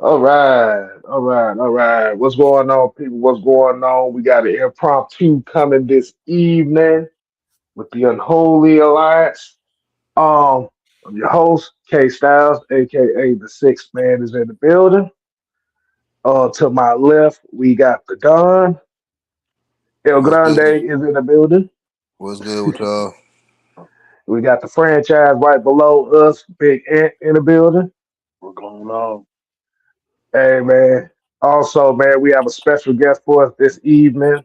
All right. What's going on, people? What's going on? We got an impromptu coming this evening with the Unholy Alliance. Um, I'm your host, K Styles, aka the Sixth Man, is in the building. To my left, we got the Don. El What's Grande good? is in the building. What's good with y'all? We got the franchise right below us, Big Ant in the building. What's going on? Hey man. Also, man, we have a special guest for us this evening.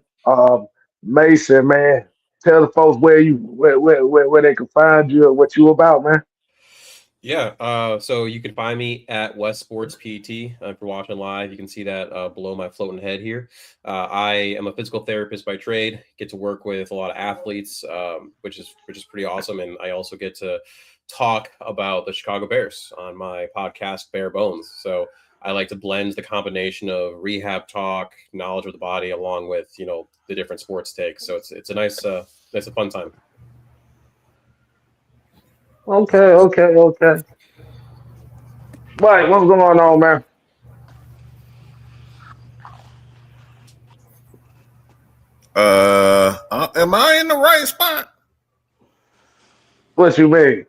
Mason, man. Tell the folks where they can find you and what you about, man. Yeah, so you can find me at West Sports PT. If you're watching live, you can see that below my floating head here. I am a physical therapist by trade. Get to work with a lot of athletes, which is pretty awesome, and I also get to talk about the Chicago Bears on my podcast, Bare Bones. So I like to blend the combination of rehab talk, knowledge of the body, along with the different sports takes. So it's a nice a fun time. Okay. Mike, what's going on, man? Am I in the right spot? What you mean?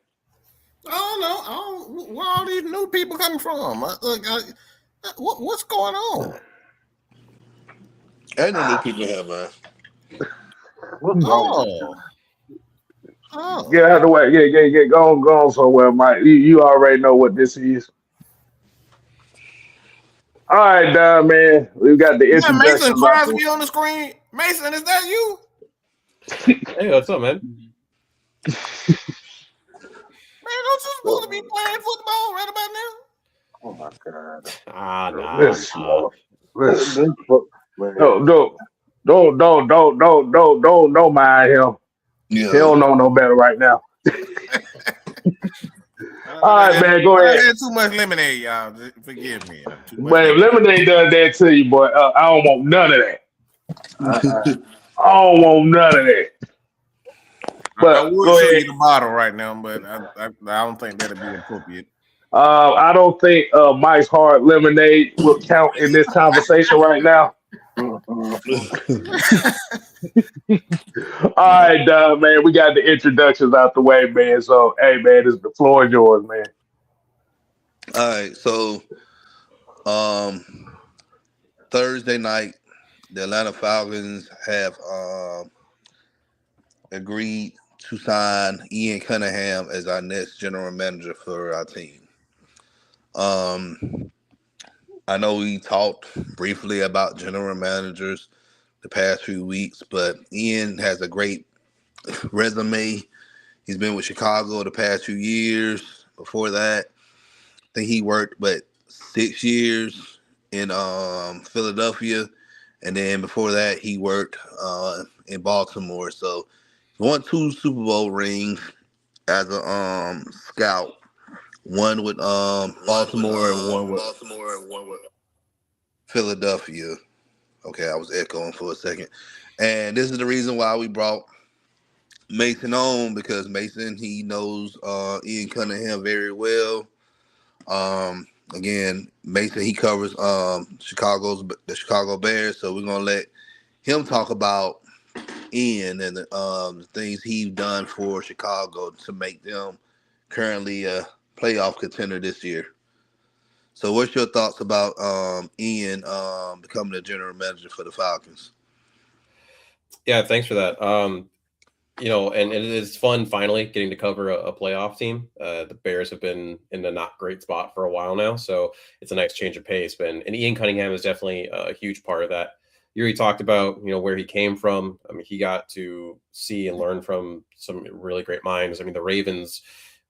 I don't know. Where all these new people coming from? What's going on? Ain't no new people here, man. What's wrong with Oh, oh. Get out of the way. Get go on somewhere, Mike. You already know what this is. All right, man. We've got the You got Mason introductions out the way. Crosby on the screen. Mason, is that you? Hey, what's up, man? Man, don't you supposed to be playing football right about now? Oh my god. Nah. Listen. This fuck, man. Don't mind him. He Yeah. don't know no better right now. All right, man, go I ahead. had too much lemonade, y'all. Forgive me. Too much But if lemonade does that to you, boy, I don't want none of that. I don't want none of that. I But would go show ahead. you the bottle right now, but I don't think that'd be appropriate. I don't think Mike's hard lemonade will count in this conversation right now. All right, man, we got the introductions out the way, man. So, hey, man, the floor is yours, man. All right, so um, Thursday night, the Atlanta Falcons have agreed to sign Ian Cunningham as our next general manager for our team. Um, I know we talked briefly about general managers the past few weeks, but Ian has a great resume. He's been with Chicago the past few years. Before that, I think he worked, 6 years in Philadelphia, and then before that, he worked in Baltimore. So he won two Super Bowl rings as a scout. One with Baltimore and one with Philadelphia. Okay, I was echoing for a second. And this is the reason why we brought Mason on, because Mason, he knows Ian Cunningham very well. Again, Mason, he covers the Chicago Bears, so we're gonna let him talk about Ian and the things he's done for Chicago to make them currently a playoff contender this year. So, what's your thoughts about Ian becoming the general manager for the Falcons? Yeah, thanks for that. And it is fun finally getting to cover a playoff team. The Bears have been in a not great spot for a while now, so it's a nice change of pace. And Ian Cunningham is definitely a huge part of that. You already talked about where he came from. I mean, he got to see and learn from some really great minds. I mean, the Ravens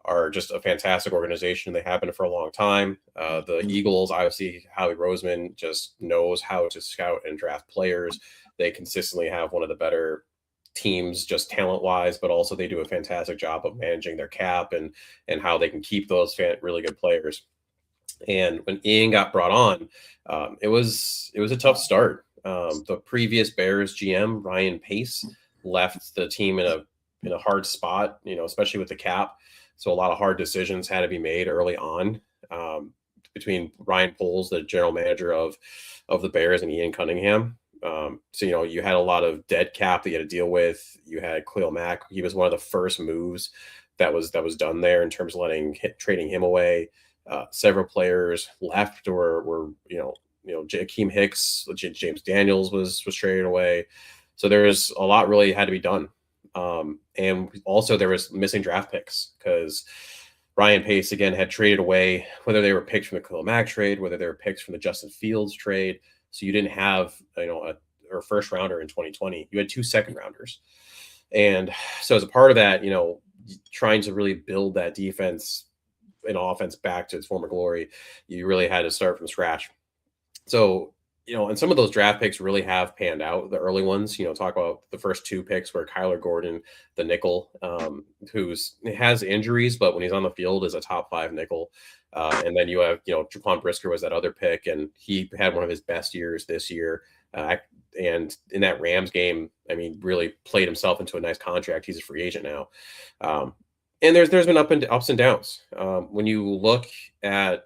are just a fantastic organization. They have been for a long time. The Eagles, obviously, Howie Roseman just knows how to scout and draft players. They consistently have one of the better teams just talent wise, but also they do a fantastic job of managing their cap and how they can keep those really good players. And when Ian got brought on, it was a tough start. The previous Bears GM Ryan Pace left the team in a hard spot, especially with the cap. So a lot of hard decisions had to be made early on. between Ryan Poles, the general manager of the Bears, and Ian Cunningham. So you had a lot of dead cap that you had to deal with. You had Khalil Mack. He was one of the first moves that was done there in terms of trading him away. Several players left or were Jakeem Hicks, James Daniels was traded away. So there was a lot really had to be done. And also there was missing draft picks because Ryan Pace again had traded away, whether they were picks from the Khalil Mack trade, whether they were picks from the Justin Fields trade. So you didn't have a first rounder in 2020. You had 2 second rounders. And so as a part of that, trying to really build that defense and offense back to its former glory, you really had to start from scratch. So, and some of those draft picks really have panned out. The early ones, talk about the first 2 picks where Kyler Gordon, the nickel, has injuries, but when he's on the field is a top 5 nickel. And then you have, Jaquan Brisker was that other pick, and he had one of his best years this year. And in that Rams game, really played himself into a nice contract. He's a free agent now. And there's been ups and downs. When you look at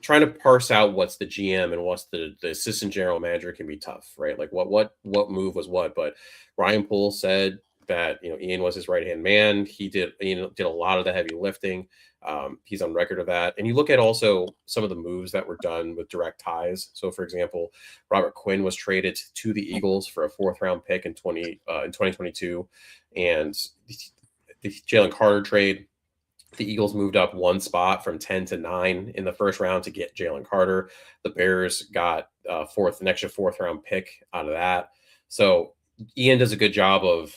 trying to parse out what's the GM and what's the assistant general manager can be tough, right? Like what move was what, but Ryan Poole said that, Ian was his right-hand man. Ian did a lot of the heavy lifting. He's on record of that. And you look at also some of the moves that were done with direct ties. So for example, Robert Quinn was traded to the Eagles for a 4th round pick in 2022. And the Jalen Carter trade, the Eagles moved up 1 spot from 10 to 9 in the first round to get Jalen Carter. The Bears got an extra 4th round pick out of that. So Ian does a good job of,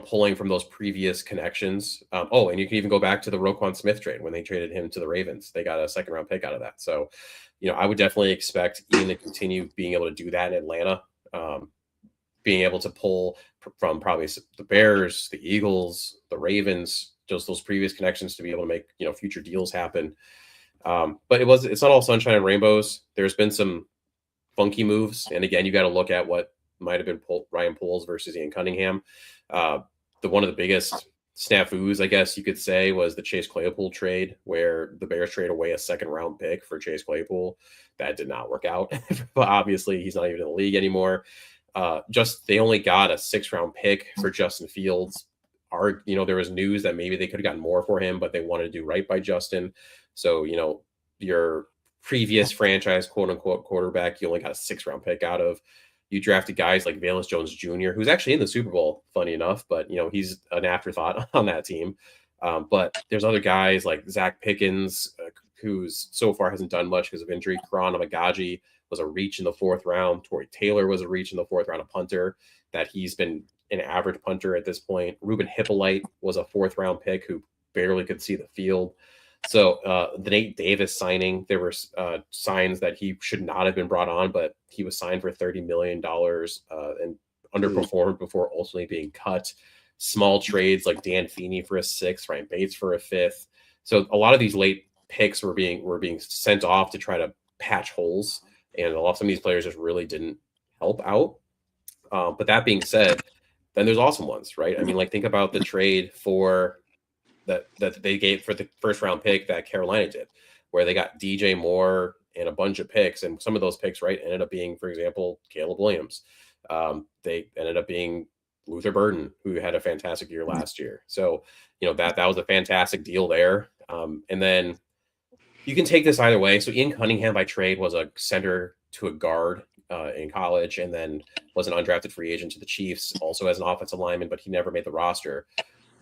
pulling from those previous connections. And you can even go back to the Roquan Smith trade when they traded him to the Ravens. They got a 2nd round pick out of that. So, I would definitely expect Ian to continue being able to do that in Atlanta, being able to pull from probably the Bears, the Eagles, the Ravens, just those previous connections to be able to make, future deals happen. But it's not all sunshine and rainbows. There's been some funky moves. And again, you got to look at what might've been Ryan Poles versus Ian Cunningham. One of the biggest snafus, I guess you could say, was the Chase Claypool trade, where the Bears traded away a 2nd round pick for Chase Claypool. That did not work out, but obviously he's not even in the league anymore. They only got a 6th round pick for Justin Fields. There was news that maybe they could have gotten more for him, but they wanted to do right by Justin. So, your previous franchise, quote unquote, quarterback, you only got a 6th round pick out of. You drafted guys like Valens Jones Jr., who's actually in the Super Bowl, funny enough, but, he's an afterthought on that team. But there's other guys like Zach Pickens, who's so far hasn't done much because of injury. Karan Amagaji was a reach in the 4th round. Torrey Taylor was a reach in the 4th round, a punter that he's been an average punter at this point. Ruben Hippolyte was a 4th round pick who barely could see the field. So the Nate Davis signing, there were signs that he should not have been brought on, but he was signed for $30 million and underperformed before ultimately being cut. Small trades like Dan Feeney for a 6th, Ryan Bates for a 5th. So a lot of these late picks were being sent off to try to patch holes, and some of these players just really didn't help out. But that being said, then there's awesome ones, right? Think about the trade for that they gave for the 1st round pick that Carolina did, where they got DJ Moore and a bunch of picks, and some of those picks, right, ended up being, for example, Caleb Williams. They ended up being Luther Burden, who had a fantastic year last year. So, that was a fantastic deal there. And then you can take this either way. So Ian Cunningham by trade was a center to a guard in college, and then was an undrafted free agent to the Chiefs, also as an offensive lineman, but he never made the roster.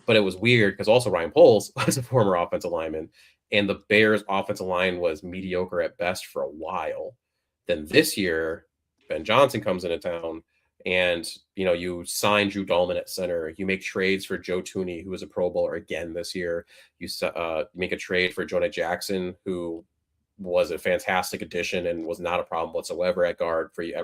But it was weird because also Ryan Poles was a former offensive lineman, and the Bears offensive line was mediocre at best for a while. Then this year, Ben Johnson comes into town, and you sign Drew Dahlman at center. You make trades for Joe Tooney, who was a Pro Bowler again this year. You make a trade for Jonah Jackson, who was a fantastic addition and was not a problem whatsoever at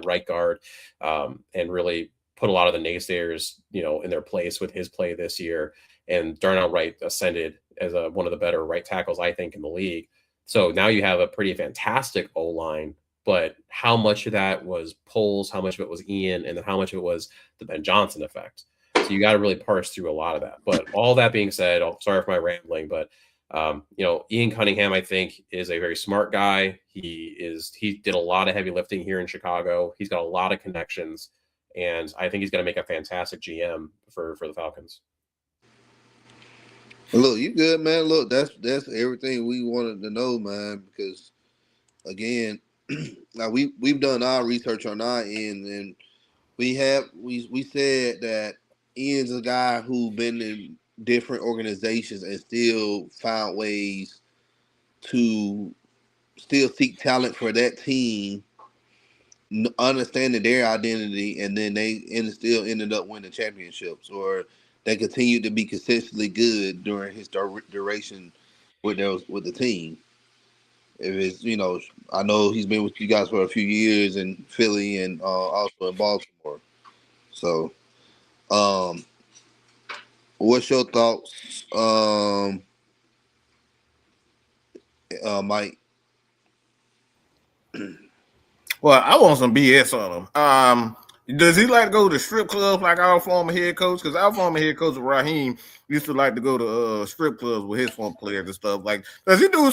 right guard, and really put a lot of the naysayers, in their place with his play this year. And Darnell Wright ascended as one of the better right tackles, I think, in the league. So now you have a pretty fantastic O-line, but how much of that was Poles, how much of it was Ian, and then how much of it was the Ben Johnson effect? So you got to really parse through a lot of that. But all that being said, sorry for my rambling, but Ian Cunningham, I think, is a very smart guy. He did a lot of heavy lifting here in Chicago. He's got a lot of connections, and I think he's going to make a fantastic GM for the Falcons. Look, you good, man. Look, that's everything we wanted to know, man. Because again, now we've done our research on our end, and we said that Ian's a guy who been in different organizations and still found ways to still seek talent for that team, understanding their identity, and then still ended up winning championships, or they continued to be consistently good during his duration with the team. If it's I know he's been with you guys for a few years in Philly and also in Baltimore. So, what's your thoughts, Mike? Well, I want some BS on him. Does he like to go to strip clubs like our former head coach? Because our former head coach Raheem used to like to go to strip clubs with his former players and stuff. Like, does he do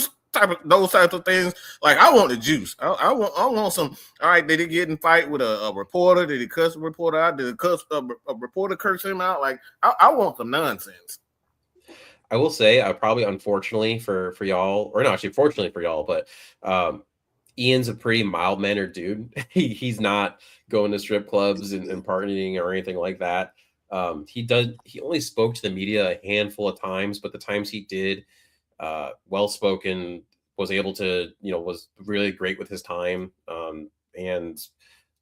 those types of things? Like, I want the juice. I want some. All right, did he get in fight with a reporter? Did he cuss a reporter out? Did a reporter curse him out? Like, I want some nonsense. I will say, probably unfortunately for y'all, or not actually fortunately for y'all, but Ian's a pretty mild-mannered dude. He's not going to strip clubs and partying or anything like that. He only spoke to the media a handful of times, but the times he did, well-spoken, was able to, was really great with his time, and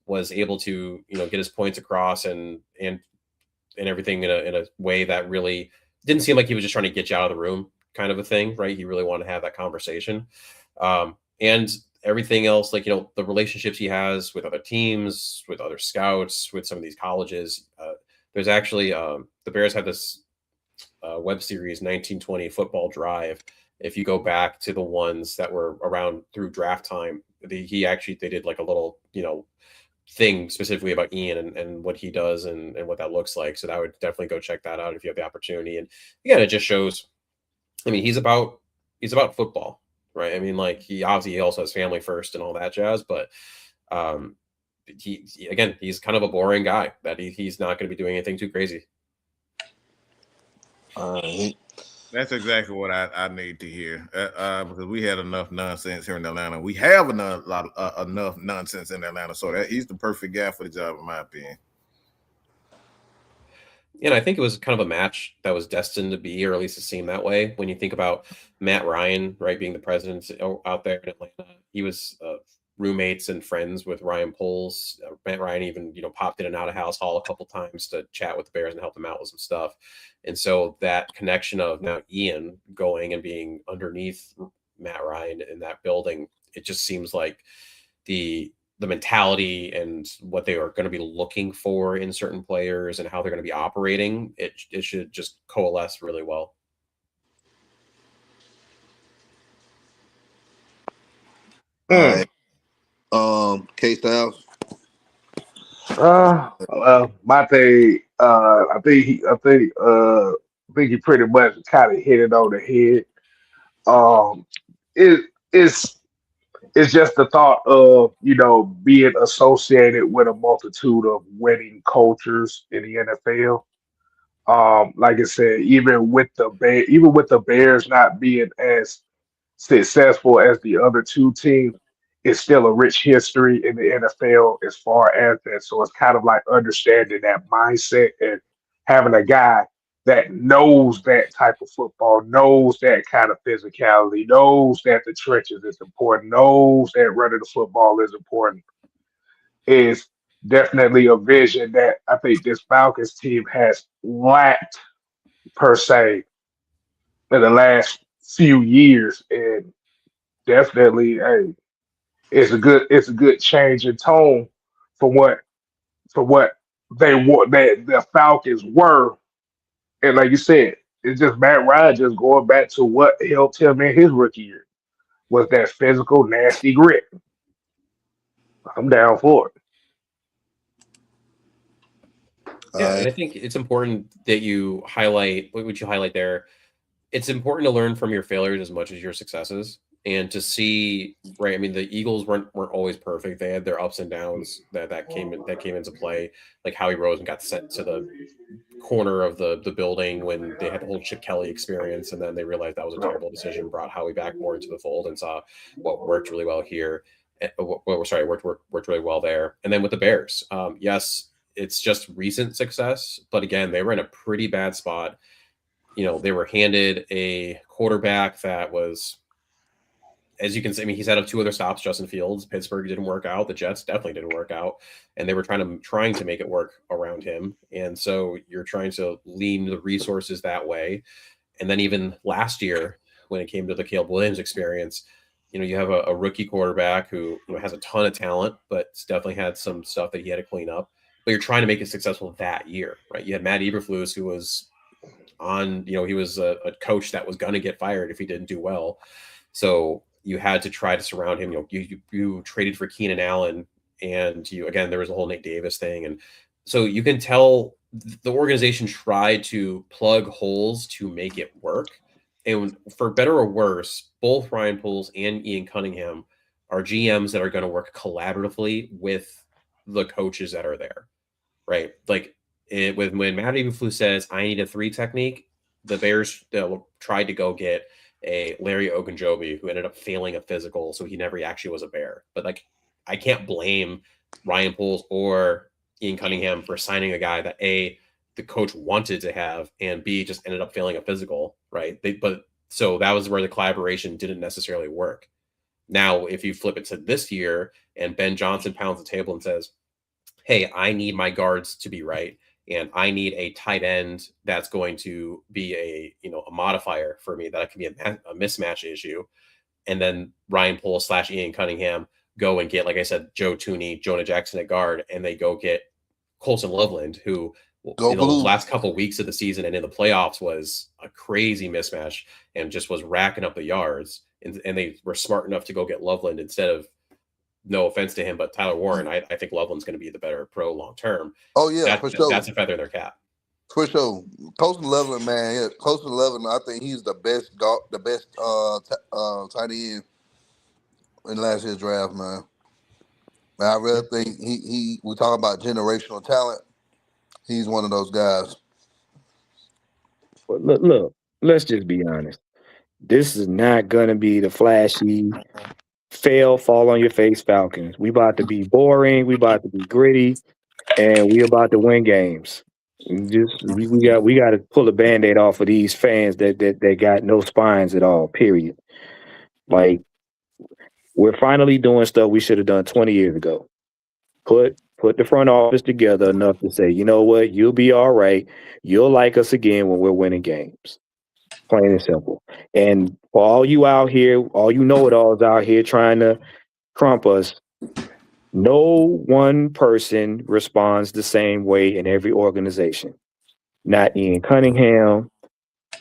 was able to, get his points across and everything in a way that really didn't seem like he was just trying to get you out of the room kind of a thing, right? He really wanted to have that conversation. And everything else, like, the relationships he has with other teams, with other scouts, with some of these colleges. There's actually, the Bears had this web series, 1920 Football Drive. If you go back to the ones that were around through draft time, they did like a little, thing specifically about Ian and what he does and what that looks like. So I would definitely go check that out if you have the opportunity. And again, it just shows, I mean, he's about football, right? I mean, like, he also has family first and all that jazz, but he's kind of a boring guy that he's not going to be doing anything too crazy. That's exactly what I need to hear, because we had enough nonsense here in Atlanta. We have enough nonsense in Atlanta, so he's the perfect guy for the job, in my opinion. And I think it was kind of a match that was destined to be, or at least it seemed that way. When you think about Matt Ryan, right, being the president out there in Atlanta, he was roommates and friends with Ryan Poles. Matt Ryan even, popped in and out of House Hall a couple times to chat with the Bears and help them out with some stuff. And so that connection of now Ian going and being underneath Matt Ryan in that building, it just seems like the mentality and what they are going to be looking for in certain players and how they're going to be operating, it should just coalesce really well. K-Styles. My thing, I think he pretty much kind of hit it on the head. It's just the thought of, being associated with a multitude of winning cultures in the NFL. Like I said, even with the Bears not being as successful as the other two teams, it's still a rich history in the NFL as far as that. So it's kind of like understanding that mindset and having a guy that knows that type of football, knows that kind of physicality, knows that the trenches is important, knows that running the football is important, is definitely a vision that I think this Falcons team has lacked per se in the last few years. And definitely, hey, it's a good change in tone for what they want, that the Falcons were. And like you said, it's just Matt Ryan just going back to what helped him in his rookie year, was that physical, nasty grit. I'm down for it. Yeah, and I think it's important that you highlight, what would you highlight there? it's important to learn from your failures as much as your successes, and to see, right. I mean, the Eagles weren't always perfect. They had their ups and downs that came into play, like Howie Roseman got sent to the corner of the building when they had the whole Chip Kelly experience, and then they realized that was a terrible decision, brought Howie back more into the fold, and saw what worked really well here. Worked really well there. And then with the Bears, yes, it's just recent success, but again, they were in a pretty bad spot. They were handed a quarterback that was, as you can see, I mean, he's had 2 other stops. Justin Fields, Pittsburgh didn't work out. The Jets definitely didn't work out, and they were trying to make it work around him. And so you're trying to lean the resources that way. And then even last year, when it came to the Caleb Williams experience, you have a rookie quarterback who has a ton of talent, but definitely had some stuff that he had to clean up. But you're trying to make it successful that year, right? You had Matt Eberflus, who was he was a coach that was going to get fired if he didn't do well. So you had to try to surround him. You traded for Keenan Allen, and there was a whole Nate Davis thing. And so you can tell the organization tried to plug holes to make it work. And for better or worse, both Ryan Poles and Ian Cunningham are GMs that are going to work collaboratively with the coaches that are there, right? Like when Matt Eberflus says, "I need a 3 technique," the Bears tried to go get a Larry Ogunjobi, who ended up failing a physical, so he never actually was a Bear. But I can't blame Ryan Poles or Ian Cunningham for signing a guy that A, the coach wanted to have, and B, just ended up failing a physical, right? So that was where the collaboration didn't necessarily work. Now, if you flip it to this year and Ben Johnson pounds the table and says, "Hey, I need my guards to be right, and I need a tight end that's going to be a modifier for me, that can be a mismatch issue," and then Ryan Poles / Ian Cunningham go and get, like I said, Joe Tooney, Jonah Jackson at guard, and they go get Colson Loveland, who Go in the Blue. last couple of weeks of the season and in the playoffs was a crazy mismatch and just was racking up the yards. And they were smart enough to go get Loveland instead of, no offense to him, but Tyler Warren. I think Loveland's going to be the better pro long term. Oh yeah, for sure. That's a feather in their cap. For sure. Colson Loveland, man. Yeah, Colson Loveland, I think he's the best tight end in last year's draft, man. And I really think we talk about generational talent. He's one of those guys. But look, let's just be honest. This is not gonna be the flashy fall on your face Falcons. We about to be boring, we about to be gritty, and we about to win games. We got to pull a band-aid off of these fans that got no spines at all, period. Like, we're finally doing stuff we should have done 20 years ago. Put the front office together enough to say, you know what, you'll be all right. You'll like us again when we're winning games. Plain and simple. And for all you out here, all you know-it-alls out here trying to trump us, no one person responds the same way in every organization. Not Ian Cunningham,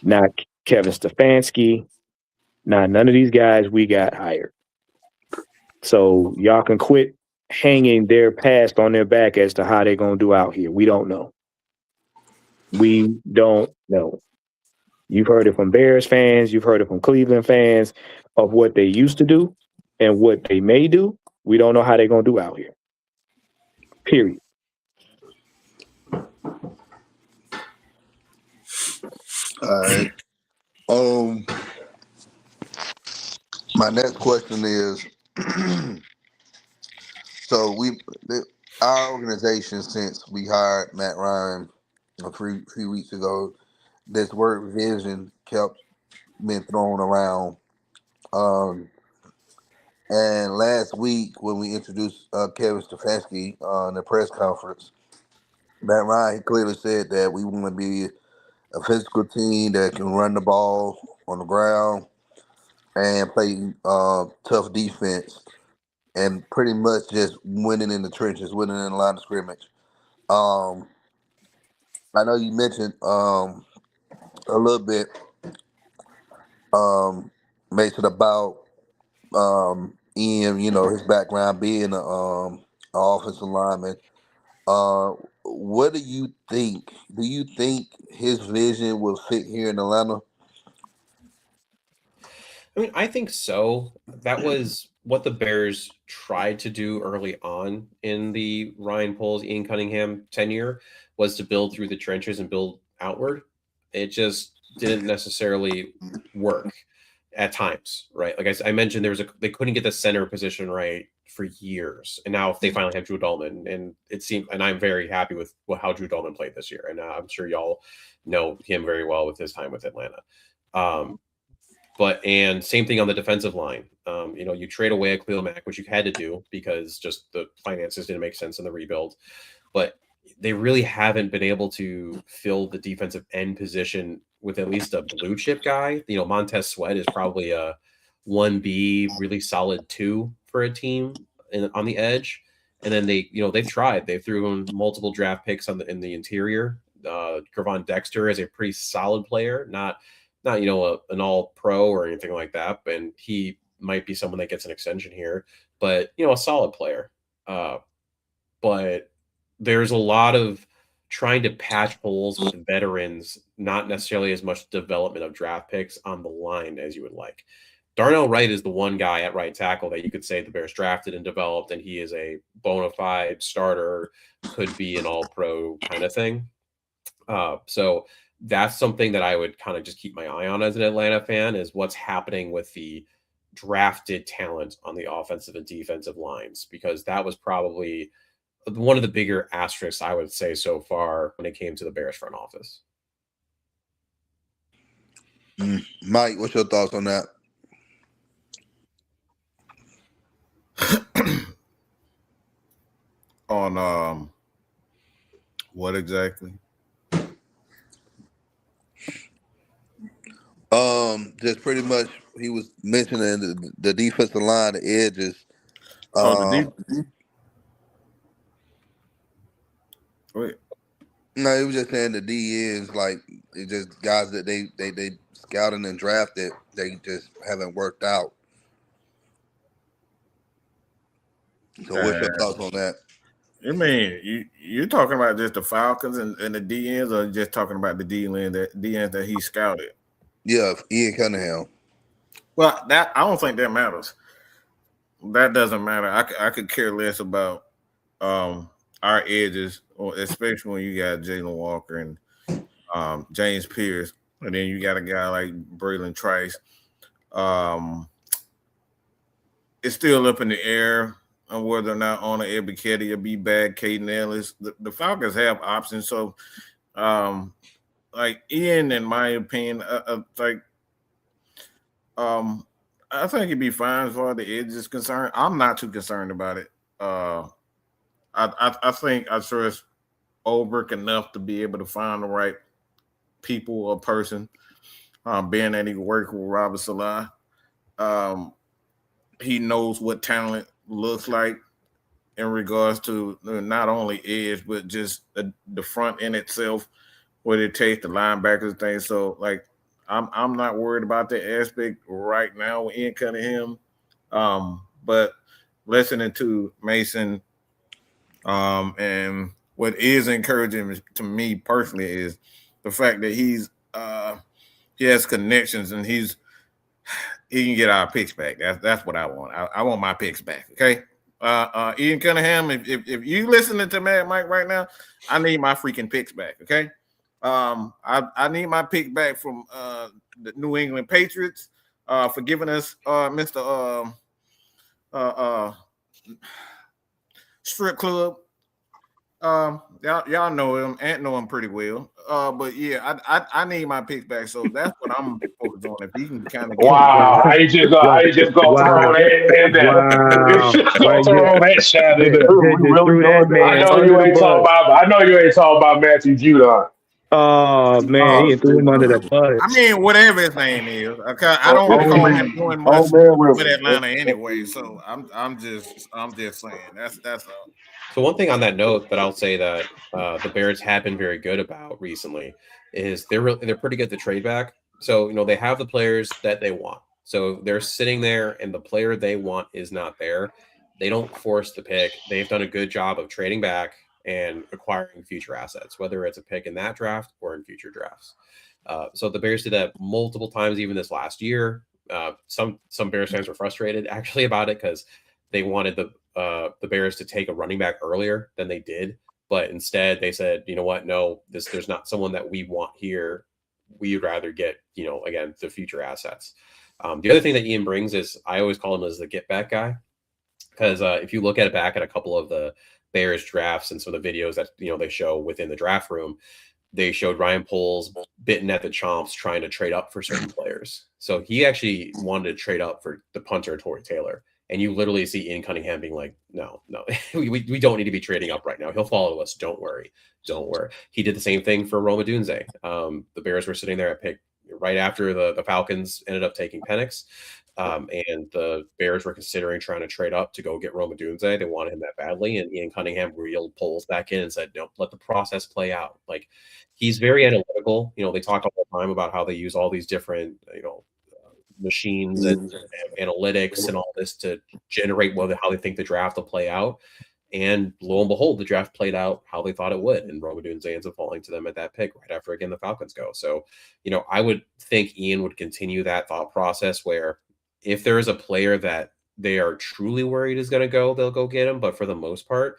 not Kevin Stefanski, not none of these guys we got hired. So y'all can quit hanging their past on their back as to how they're going to do out here. We don't know. We don't know. You've heard it from Bears fans. You've heard it from Cleveland fans of what they used to do and what they may do. We don't know how they're going to do out here. Period. All right. My next question is, so our organization, since we hired Matt Ryan a few weeks ago, this word vision kept being thrown around. And last week when we introduced Kevin Stefanski in the press conference, Matt Ryan clearly said that we want to be a physical team that can run the ball on the ground and play tough defense and pretty much just winning in the trenches, winning in the line of scrimmage. I know you mentioned a little bit, Mason, about Ian, his background being an offensive lineman. What do you think? Do you think his vision will fit here in Atlanta? I mean, I think so. That was what the Bears tried to do early on in the Ryan Poles, Ian Cunningham tenure, was to build through the trenches and build outward. It just didn't necessarily work at times, right? Like I mentioned, they couldn't get the center position right for years, and now they finally have Drew Dalman, and it seemed, and I'm very happy with how Drew Dalman played this year, and I'm sure y'all know him very well with his time with Atlanta. And same thing on the defensive line. You trade away a Khalil Mack, which you had to do because just the finances didn't make sense in the rebuild. But they really haven't been able to fill the defensive end position with at least a blue chip guy. Montez Sweat is probably a 1B, really solid 2 for a team on the edge. And then they've tried. They threw in multiple draft picks in the interior. Gervon Dexter is a pretty solid player, not an all pro or anything like that, and he might be someone that gets an extension here, but a solid player. But there's a lot of trying to patch holes with veterans, not necessarily as much development of draft picks on the line as you would like. Darnell Wright is the one guy at right tackle that you could say the Bears drafted and developed, and he is a bona fide starter, could be an all pro kind of thing. So that's something that I would kind of just keep my eye on as an Atlanta fan, is what's happening with the drafted talent on the offensive and defensive lines, because that was probably one of the bigger asterisks I would say so far when it came to the Bears front office. Mike, what's your thoughts on that? On what exactly? Just pretty much he was mentioning the defensive line, the edges. Wait. No, he was just saying the D ends, like it's just guys that they scouted and drafted, they just haven't worked out. So what's your thoughts on that? You mean you're talking about just the Falcons and the DNs, or just talking about the DNs that he scouted? Yeah, Ian Cunningham. Well, that I don't think that matters. That doesn't matter. I could care less about our edges, or especially when you got Jalen Walker and James Pierce, and then you got a guy like Braylon Trice. It's still up in the air on whether or not Arnold Ebiketie will be back. Caden Ellis. The Falcons have options, so like Ian, in my opinion, I think it'd be fine as far as the edge is concerned. I'm not too concerned about it. I think I trust Ulbrich enough to be able to find the right people or person. Being that he worked with Robert Salah, he knows what talent looks like in regards to not only edge, but just the front end itself, what it takes, the linebackers thing. So, like, I'm not worried about that aspect right now with Ian Cunningham. But listening to Mason, and what is encouraging to me personally is the fact that he has connections and he can get our picks back. That's what I want. I want my picks back. Okay. Ian Cunningham, if you listening to Mad Mike right now, I need my freaking picks back. Okay. I need my pick back from the New England Patriots for giving us Mr. Strip Club. Y'all know him. Ant know him pretty well. But yeah, I need my picks back. So that's what I'm focused on. If he can kind of wow, how you just gonna throw that in there? Throw that shot in there. I know you ain't talking about Matthew Judon. Oh man, he threw him under the bus. I mean, whatever his name is. I don't recall him doing much with Atlanta anyway. So I'm just saying that's all. So one thing on that note that I'll say that the Bears have been very good about recently is they're pretty good at the trade back. So they have the players that they want. So they're sitting there, and the player they want is not there. They don't force the pick. They've done a good job of trading back and acquiring future assets, whether it's a pick in that draft or in future drafts. So the Bears did that multiple times, even this last year. Some Bears fans were frustrated actually about it because they wanted the Bears to take a running back earlier than they did, but instead they said, you know what, no, there's not someone that we want here. We'd rather get, again, the future assets. The other thing that Ian brings is I always call him as the get back guy, because if you look back at a couple of the Bears drafts and some of the videos that they show within the draft room, they showed Ryan Poles bitten at the chomps trying to trade up for certain players. So he actually wanted to trade up for the punter Torrey Taylor. And you literally see Ian Cunningham being like, no, we don't need to be trading up right now. He'll follow us. Don't worry. He did the same thing for Roma Dunze. The Bears were sitting there at pick right after the Falcons ended up taking Penix. And the Bears were considering trying to trade up to go get Roma Dunze. They wanted him that badly. And Ian Cunningham reeled Poles back in and said, no, let the process play out. Like, he's very analytical. They talk all the time about how they use all these different, machines and analytics and all this to generate how they think the draft will play out. And lo and behold, the draft played out how they thought it would. And Roma Dunze ends up falling to them at that pick right after, again, the Falcons go. So, I would think Ian would continue that thought process where if there is a player that they are truly worried is going to go, they'll go get him. But for the most part,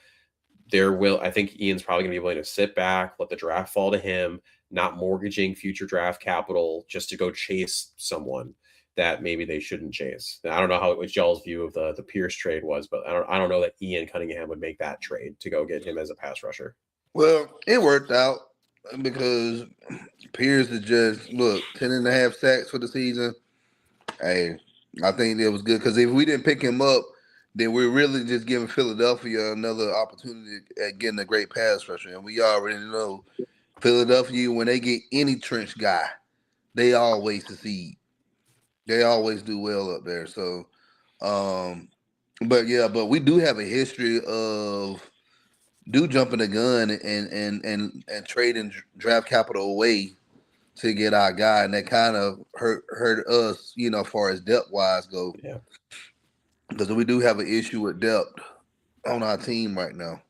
I think Ian's probably going to be willing to sit back, let the draft fall to him, not mortgaging future draft capital just to go chase someone that maybe they shouldn't chase. Now, I don't know how y'all's view of the Pierce trade was, but I don't know that Ian Cunningham would make that trade to go get him as a pass rusher. Well, it worked out because Pierce is just 10.5 sacks for the season. Hey, I think it was good because if we didn't pick him up, then we're really just giving Philadelphia another opportunity at getting a great pass rusher. And we already know Philadelphia, when they get any trench guy, they always succeed. They always do well up there. So, but we do have a history of jumping the gun and trading draft capital away to get our guy, and that kind of hurt us, as far as depth wise go. Yeah, because we do have an issue with depth on our team right now.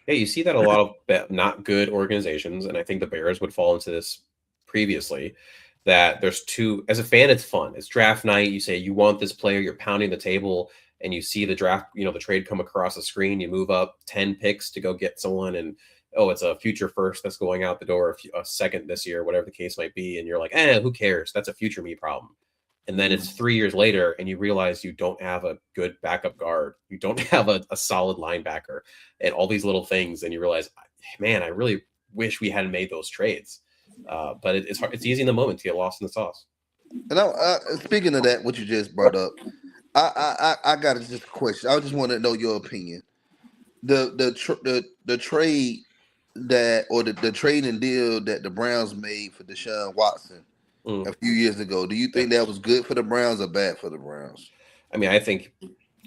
Yeah, you see that a lot of not good organizations, and I think the Bears would fall into this previously. That there's two, as a fan, it's fun. It's draft night. You say you want this player, you're pounding the table, and you see the draft, the trade come across the screen. You move up 10 picks to go get someone, and it's a future first that's going out the door, a second this year, whatever the case might be, and you're like, who cares? That's a future me problem. And then it's 3 years later, and you realize you don't have a good backup guard, you don't have a solid linebacker, and all these little things, and you realize, man, I really wish we hadn't made those trades. But it's hard. It's easy in the moment to get lost in the sauce. And speaking of that, what you just brought up, I got just a question. I just want to know your opinion. The trade the trade and deal that the Browns made for Deshaun Watson a few years ago. Do you think that was good for the Browns or bad for the Browns? I mean, I think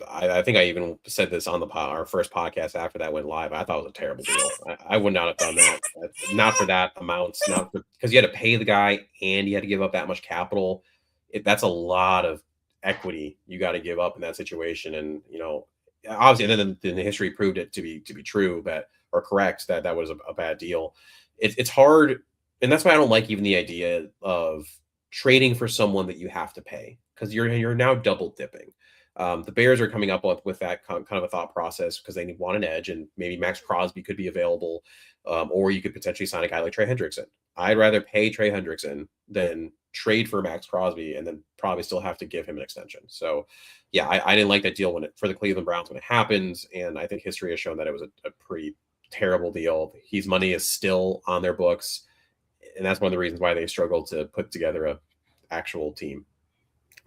I even said this on our first podcast after that went live. I thought it was a terrible deal. I would not have done that. Not for that amount. Because you had to pay the guy and you had to give up that much capital. That's a lot of equity you got to give up in that situation. And obviously, and then the history proved it to be true or correct that was a bad deal. It's hard, and that's why I don't like even the idea of trading for someone that you have to pay, because you're now double dipping. The Bears are coming up with that kind of a thought process because they want an edge, and maybe Max Crosby could be available, or you could potentially sign a guy like Trey Hendrickson. I'd rather pay Trey Hendrickson than trade for Max Crosby and then probably still have to give him an extension. So, yeah, I didn't like that deal for the Cleveland Browns when it happened, and I think history has shown that it was a pretty terrible deal. His money is still on their books, and that's one of the reasons why they struggled to put together a actual team.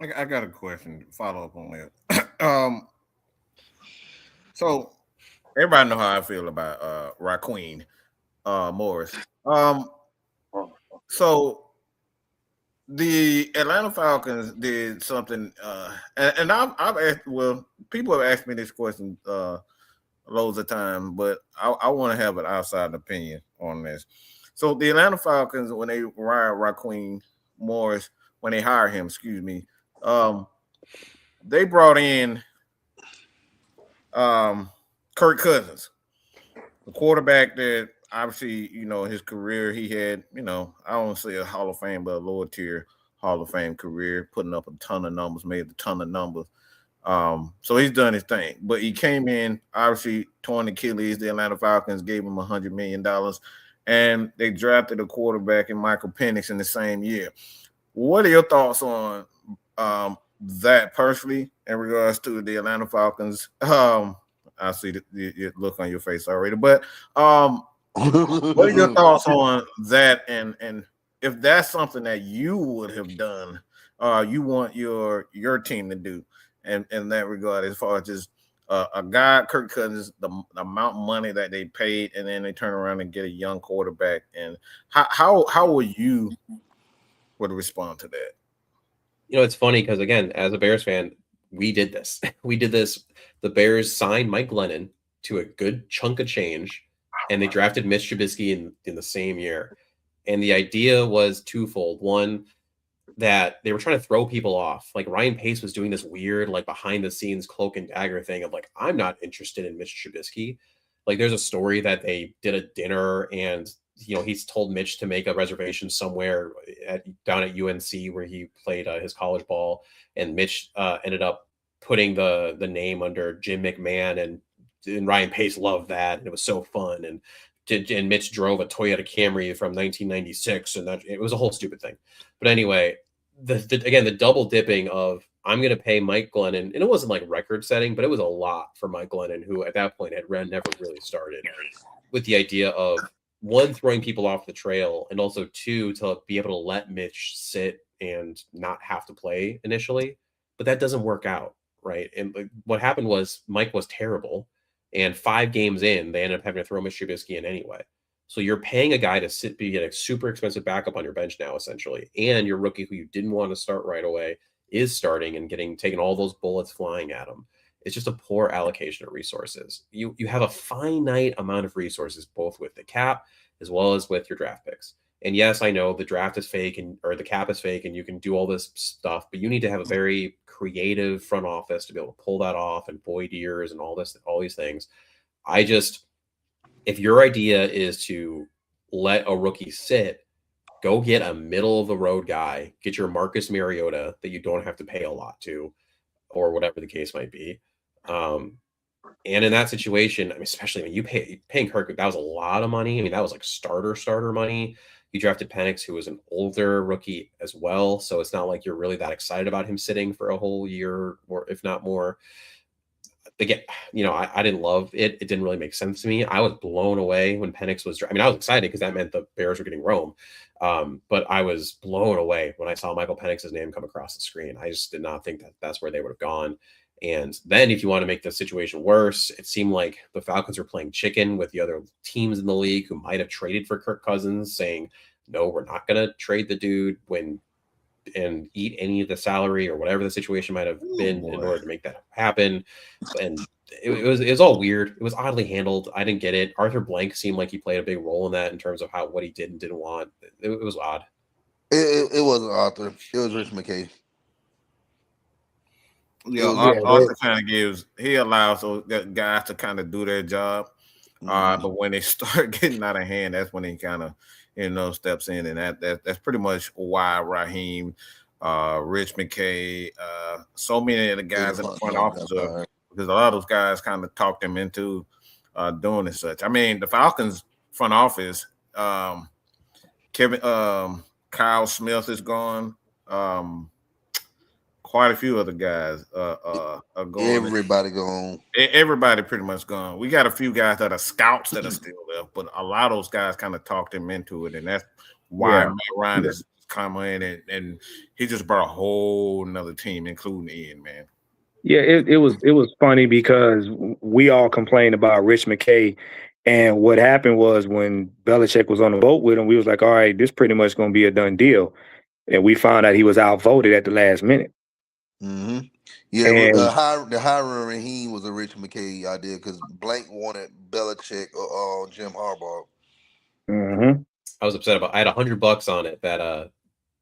I got a question to follow up on that. So everybody know how I feel about Raheem Morris. So the Atlanta Falcons did something, and I've asked. Well, people have asked me this question loads of time, but I want to have an outside opinion on this. So the Atlanta Falcons, when they hired Raheem Morris, when they hired him, they brought in Kirk Cousins, the quarterback that obviously, his career, he had, I don't say a Hall of Fame, but a lower tier Hall of Fame career, putting up a ton of numbers, made a ton of numbers. So he's done his thing, but he came in, obviously torn Achilles. The Atlanta Falcons gave him $100 million, and they drafted a quarterback in Michael Penix in the same year. What are your thoughts on that personally in regards to the Atlanta Falcons? I see the look on your face already, but what are your thoughts on that? And if that's something that you would have done, you want your team to do, and in that regard, as far as just a guy, Kirk Cousins, the amount of money that they paid, and then they turn around and get a young quarterback, and how would you would respond to that? It's funny because, again, as a Bears fan, we did this. The Bears signed Mike Glennon to a good chunk of change, and they drafted Mitch Trubisky in the same year. And the idea was twofold. One, that they were trying to throw people off. Like Ryan Pace was doing this weird, like behind the scenes cloak and dagger thing of like, I'm not interested in Mitch Trubisky. Like there's a story that they did a dinner and he's told Mitch to make a reservation somewhere down at UNC where he played his college ball, and Mitch ended up putting the name under Jim McMahon, and Ryan Pace loved that, and it was so fun. And Mitch drove a Toyota Camry from 1996, and that it was a whole stupid thing. But anyway, the double dipping of I'm going to pay Mike Glennon, and it wasn't like record setting, but it was a lot for Mike Glennon, who at that point had never really started, with the idea of one, throwing people off the trail, and also two, to be able to let Mitch sit and not have to play initially. But that doesn't work out, right? And what happened was Mike was terrible, and 5 games in, they ended up having to throw Mitch Trubisky in anyway. So you're paying a guy to be a super expensive backup on your bench now, essentially, and your rookie who you didn't want to start right away is starting and taking all those bullets flying at him. It's just a poor allocation of resources. You have a finite amount of resources, both with the cap as well as with your draft picks. And yes, I know the draft is fake or the cap is fake, and you can do all this stuff, but you need to have a very creative front office to be able to pull that off, and Boyd Ears and all these things. If your idea is to let a rookie sit, go get a middle of the road guy, get your Marcus Mariota that you don't have to pay a lot to, or whatever the case might be. And in that situation, I mean, especially when paying Kirk, that was a lot of money. I mean, that was like starter money. You drafted Penix, who was an older rookie as well. So it's not like you're really that excited about him sitting for a whole year, or if not more. Again, I didn't love it. It didn't really make sense to me. I was blown away when Penix was. I mean, I was excited because that meant the Bears were getting Rome. But I was blown away when I saw Michael Penix's name come across the screen. I just did not think that that's where they would have gone. And then if you want to make the situation worse, it seemed like the Falcons were playing chicken with the other teams in the league who might have traded for Kirk Cousins, saying, no, we're not going to trade the dude and eat any of the salary or whatever the situation might have been in order to make that happen. And it was all weird. It was oddly handled. I didn't get it. Arthur Blank seemed like he played a big role in that in terms of what he did and didn't want. It was odd. It wasn't Arthur. It was Rich McKay. Arthur kind of allows those guys to kind of do their job. But when they start getting out of hand, that's when he kind of steps in, and that's pretty much why Raheem, Rich McKay, so many of the guys in the front office, because a lot of those guys kind of talked them into doing as such. I mean, the Falcons front office, Kyle Smith is gone. Quite a few other guys are gone. Everybody gone. Everybody pretty much gone. We got a few guys that are scouts that are still there, but a lot of those guys kind of talked him into it, and that's why Matt Ryan is coming in, and he just brought a whole another team, including Ian, man. Yeah, it was funny because we all complained about Rich McKay, and what happened was when Belichick was on the boat with him, we was like, all right, this pretty much going to be a done deal, and we found out he was outvoted at the last minute. Mm-hmm. Yeah, the hiring Raheem was a Rich McKay idea because Blank wanted Belichick or Jim Harbaugh. Mm-hmm. I was upset about. I had $100 on it that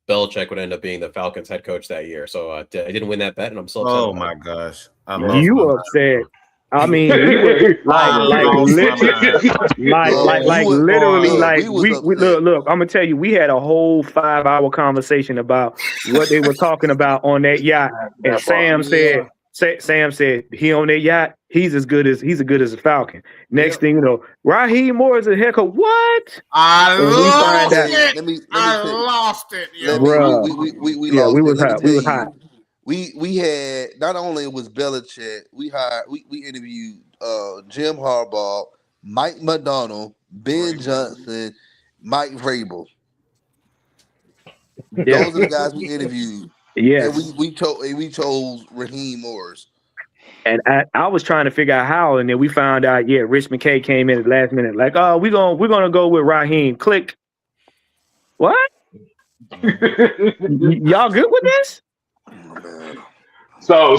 Belichick would end up being the Falcons head coach that year. So I didn't win that bet, and I'm still upset. Oh my gosh! You were upset I mean, we was like, I like, lost my lit, mind. You would literally, Boy. look. like, We was we upset. look. I'm gonna tell you, we had a whole 5-hour conversation about what they were talking about on that yacht, and That part. Sam said he on that yacht. He's as good as a Falcon. Next Yep. thing you know, Raheem Moore is a head coach. What? I And we find lost out, it. Let me I tell you. lost it, Let yo. me. bruh. We Yeah, we lost it. was Let me hot. We tell was hot. you. We had not only was Belichick. We interviewed Jim Harbaugh, Mike McDonald, Ben Johnson, Mike Vrabel. Yeah. Those are the guys we interviewed, and Yes. we chose Raheem Morris. And I was trying to figure out how, and then we found out. Yeah, Rich McKay came in at the last minute, like, oh, we're gonna go with Raheem. Click. What? Y'all good with this? So,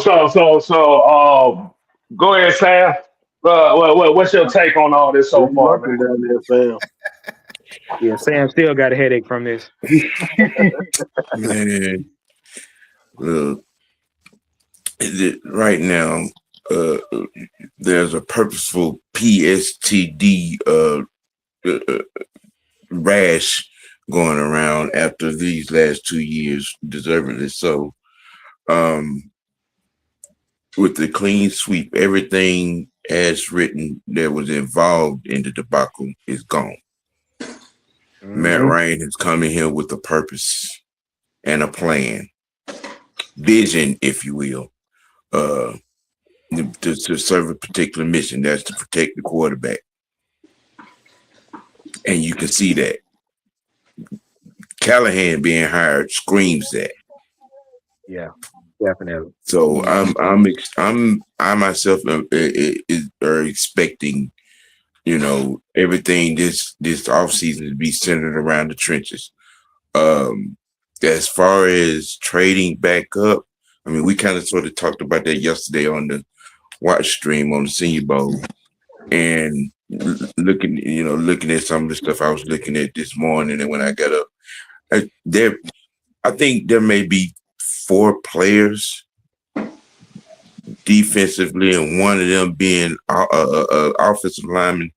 go ahead, Sam. What's your take on all this so You far, lucky man? down there, Sam. Yeah, Sam still got a headache from this. Man, look, right now, there's a purposeful PSTD rash going around after these last 2 years, deservedly so. With the clean sweep, everything as written that was involved in the debacle is gone. Matt Ryan has come in here with a purpose and a plan, vision, if you will, to serve a particular mission. That's to protect the quarterback. And you can see that. Callahan being hired screams that. Yeah, definitely. So I myself are expecting, everything this offseason to be centered around the trenches. As far as trading back up, I mean, we kind of sort of talked about that yesterday on the watch stream on the Senior Bowl, and looking at some of the stuff I was looking at this morning, and when I got up, I think there may be 4 players defensively, and one of them being offensive lineman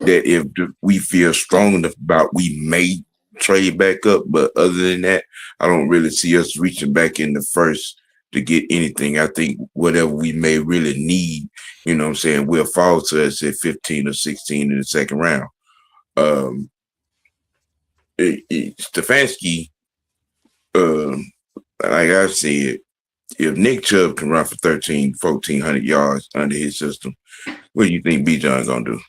that if we feel strong enough about, we may trade back up. But other than that, I don't really see us reaching back in the first to get anything. I think whatever we may really need, will fall to us at 15 or 16 in the second round. Stefanski, like I said, if Nick Chubb can run for 1,400 yards under his system, what do you think Bijan gonna do?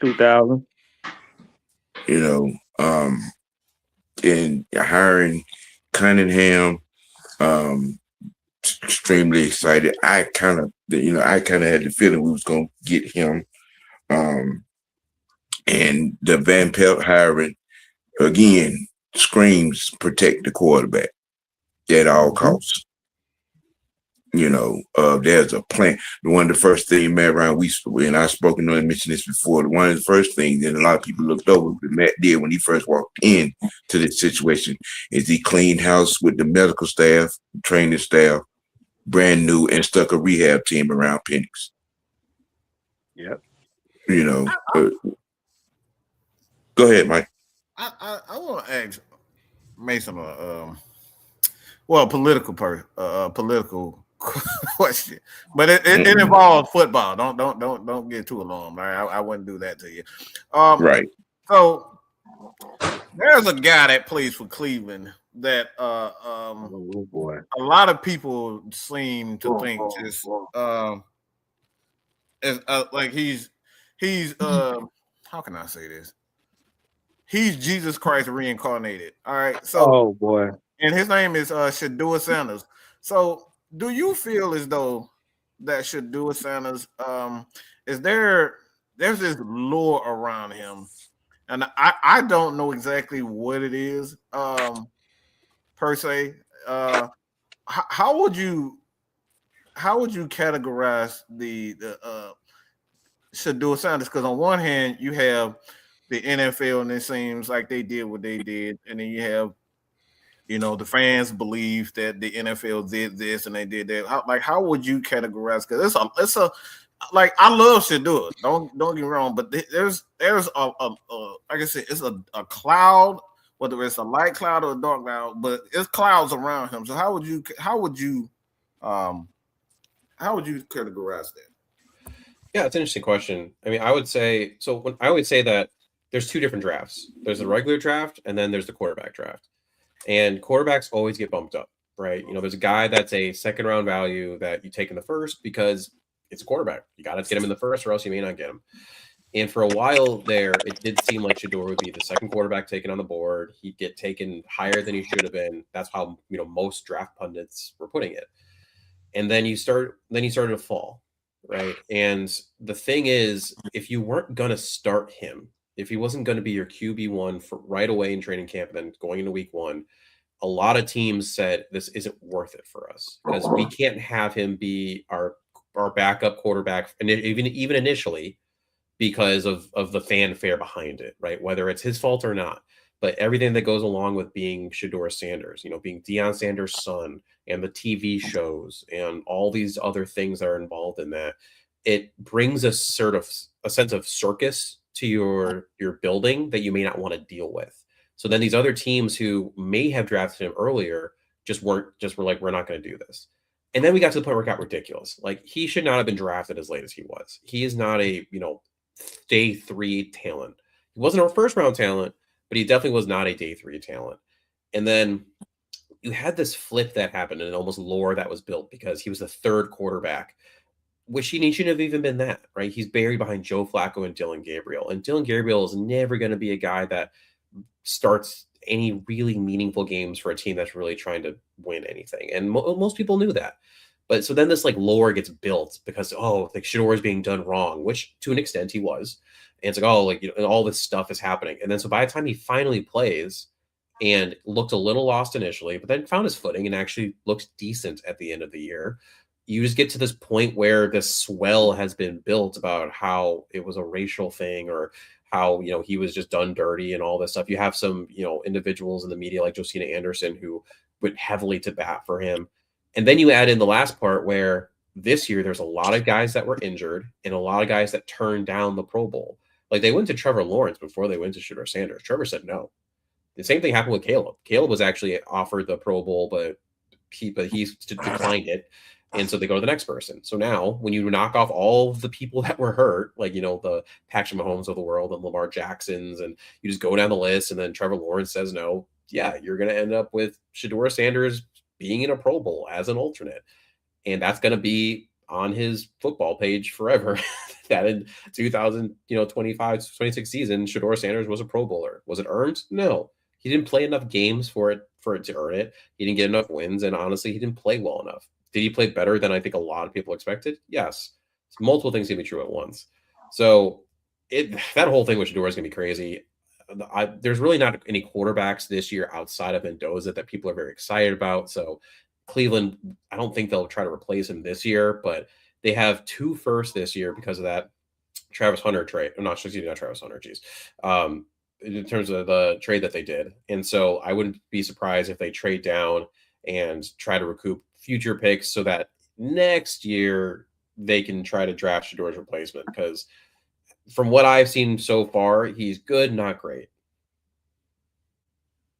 2,000. And hiring Cunningham, extremely excited. I kind of had the feeling we was gonna get him. And the Van Pelt hiring again screams protect the quarterback at all costs. There's a plan. One of the first things Matt Ryan, and I've spoken to him, mentioned this before. One of the first things that a lot of people looked over that Matt did when he first walked in to this situation is he cleaned house with the medical staff, training staff, brand new, and stuck a rehab team around Penix. Yep. Go ahead, Mike. I want to ask Mason political question, but it involves football. Don't get too alarmed. All right? I wouldn't do that to you. Right. So there's a guy that plays for Cleveland that Oh boy. a lot of people seem to think just like he's how can I say this? He's Jesus Christ reincarnated. All right. So Oh boy. and his name is Shadua Sanders. So do you feel as though that Shadua Sanders there's this lure around him, and I don't know exactly what it is per se. How would you categorize the Shadua Sanders? Because on one hand you have the NFL, and it seems like they did what they did, and then you have the fans believe that the NFL did this and they did that. How would you categorize? Because like I love Shador. Don't get me wrong, but there's like I said, it's a cloud, whether it's a light cloud or a dark cloud, but it's clouds around him. So how would you categorize that? Yeah, it's an interesting question. I mean, I would say so. When I would say that there's two different drafts. There's the regular draft, and then there's the quarterback draft. And quarterbacks always get bumped up, right? You know, there's a guy that's a second round value that you take in the first because it's a quarterback. You got to get him in the first, or else you may not get him. And for a while there, it did seem like Shador would be the second quarterback taken on the board. He'd get taken higher than he should have been. That's how most draft pundits were putting it. And then he started to fall. Right. And the thing is, if you weren't going to start him, if he wasn't going to be your QB1 for right away in training camp and then going into week 1, a lot of teams said this isn't worth it for us because we can't have him be our backup quarterback, and even initially because of the fanfare behind it, right? Whether it's his fault or not. But everything that goes along with being Shador Sanders, being Deion Sanders' son and the TV shows and all these other things that are involved in that, it brings a sense of circus to your building that you may not want to deal with. So then these other teams who may have drafted him earlier were like, we're not going to do this. And then we got to the point where it got ridiculous. Like, he should not have been drafted as late as he was. He is not a, day 3 talent. He wasn't a first round talent, but he definitely was not a day 3 talent. And then you had this flip that happened and almost lore that was built because he was the third quarterback, which he shouldn't have even been that, right? He's buried behind Joe Flacco and Dylan Gabriel. And Dylan Gabriel is never going to be a guy that starts any really meaningful games for a team that's really trying to win anything. And most people knew that. But so then this lore gets built because, Shador is being done wrong, which to an extent he was. And it's and all this stuff is happening. And then so by the time he finally plays and looked a little lost initially, but then found his footing and actually looks decent at the end of the year, you just get to this point where this swell has been built about how it was a racial thing or how, he was just done dirty and all this stuff. You have some, individuals in the media like Josina Anderson who went heavily to bat for him. And then you add in the last part where this year there's a lot of guys that were injured and a lot of guys that turned down the Pro Bowl. Like, they went to Trevor Lawrence before they went to Shador Sanders. Trevor said no. The same thing happened with Caleb. Caleb was actually offered the Pro Bowl, but he declined it. And so they go to the next person. So now when you knock off all of the people that were hurt, like, the Patrick Mahomes of the world and Lamar Jacksons, and you just go down the list and then Trevor Lawrence says no, yeah, you're going to end up with Shador Sanders being in a Pro Bowl as an alternate. And that's going to be on his football page forever. That in 2025-26 season, Shador Sanders was a Pro Bowler. Was it earned? No. He didn't play enough games for it to earn it. He didn't get enough wins, and honestly, he didn't play well enough. Did he play better than I think a lot of people expected? Yes. Multiple things can be true at once. So that whole thing with Shador is going to be crazy. There's really not any quarterbacks this year outside of Mendoza that people are very excited about. So Cleveland, I don't think they'll try to replace him this year, but they have 2 firsts this year because of that Travis Hunter trade. I'm not Travis Hunter, in terms of the trade that they did. And so I wouldn't be surprised if they trade down and try to recoup future picks so that next year they can try to draft Shador's replacement, because from what I've seen so far, he's good, not great.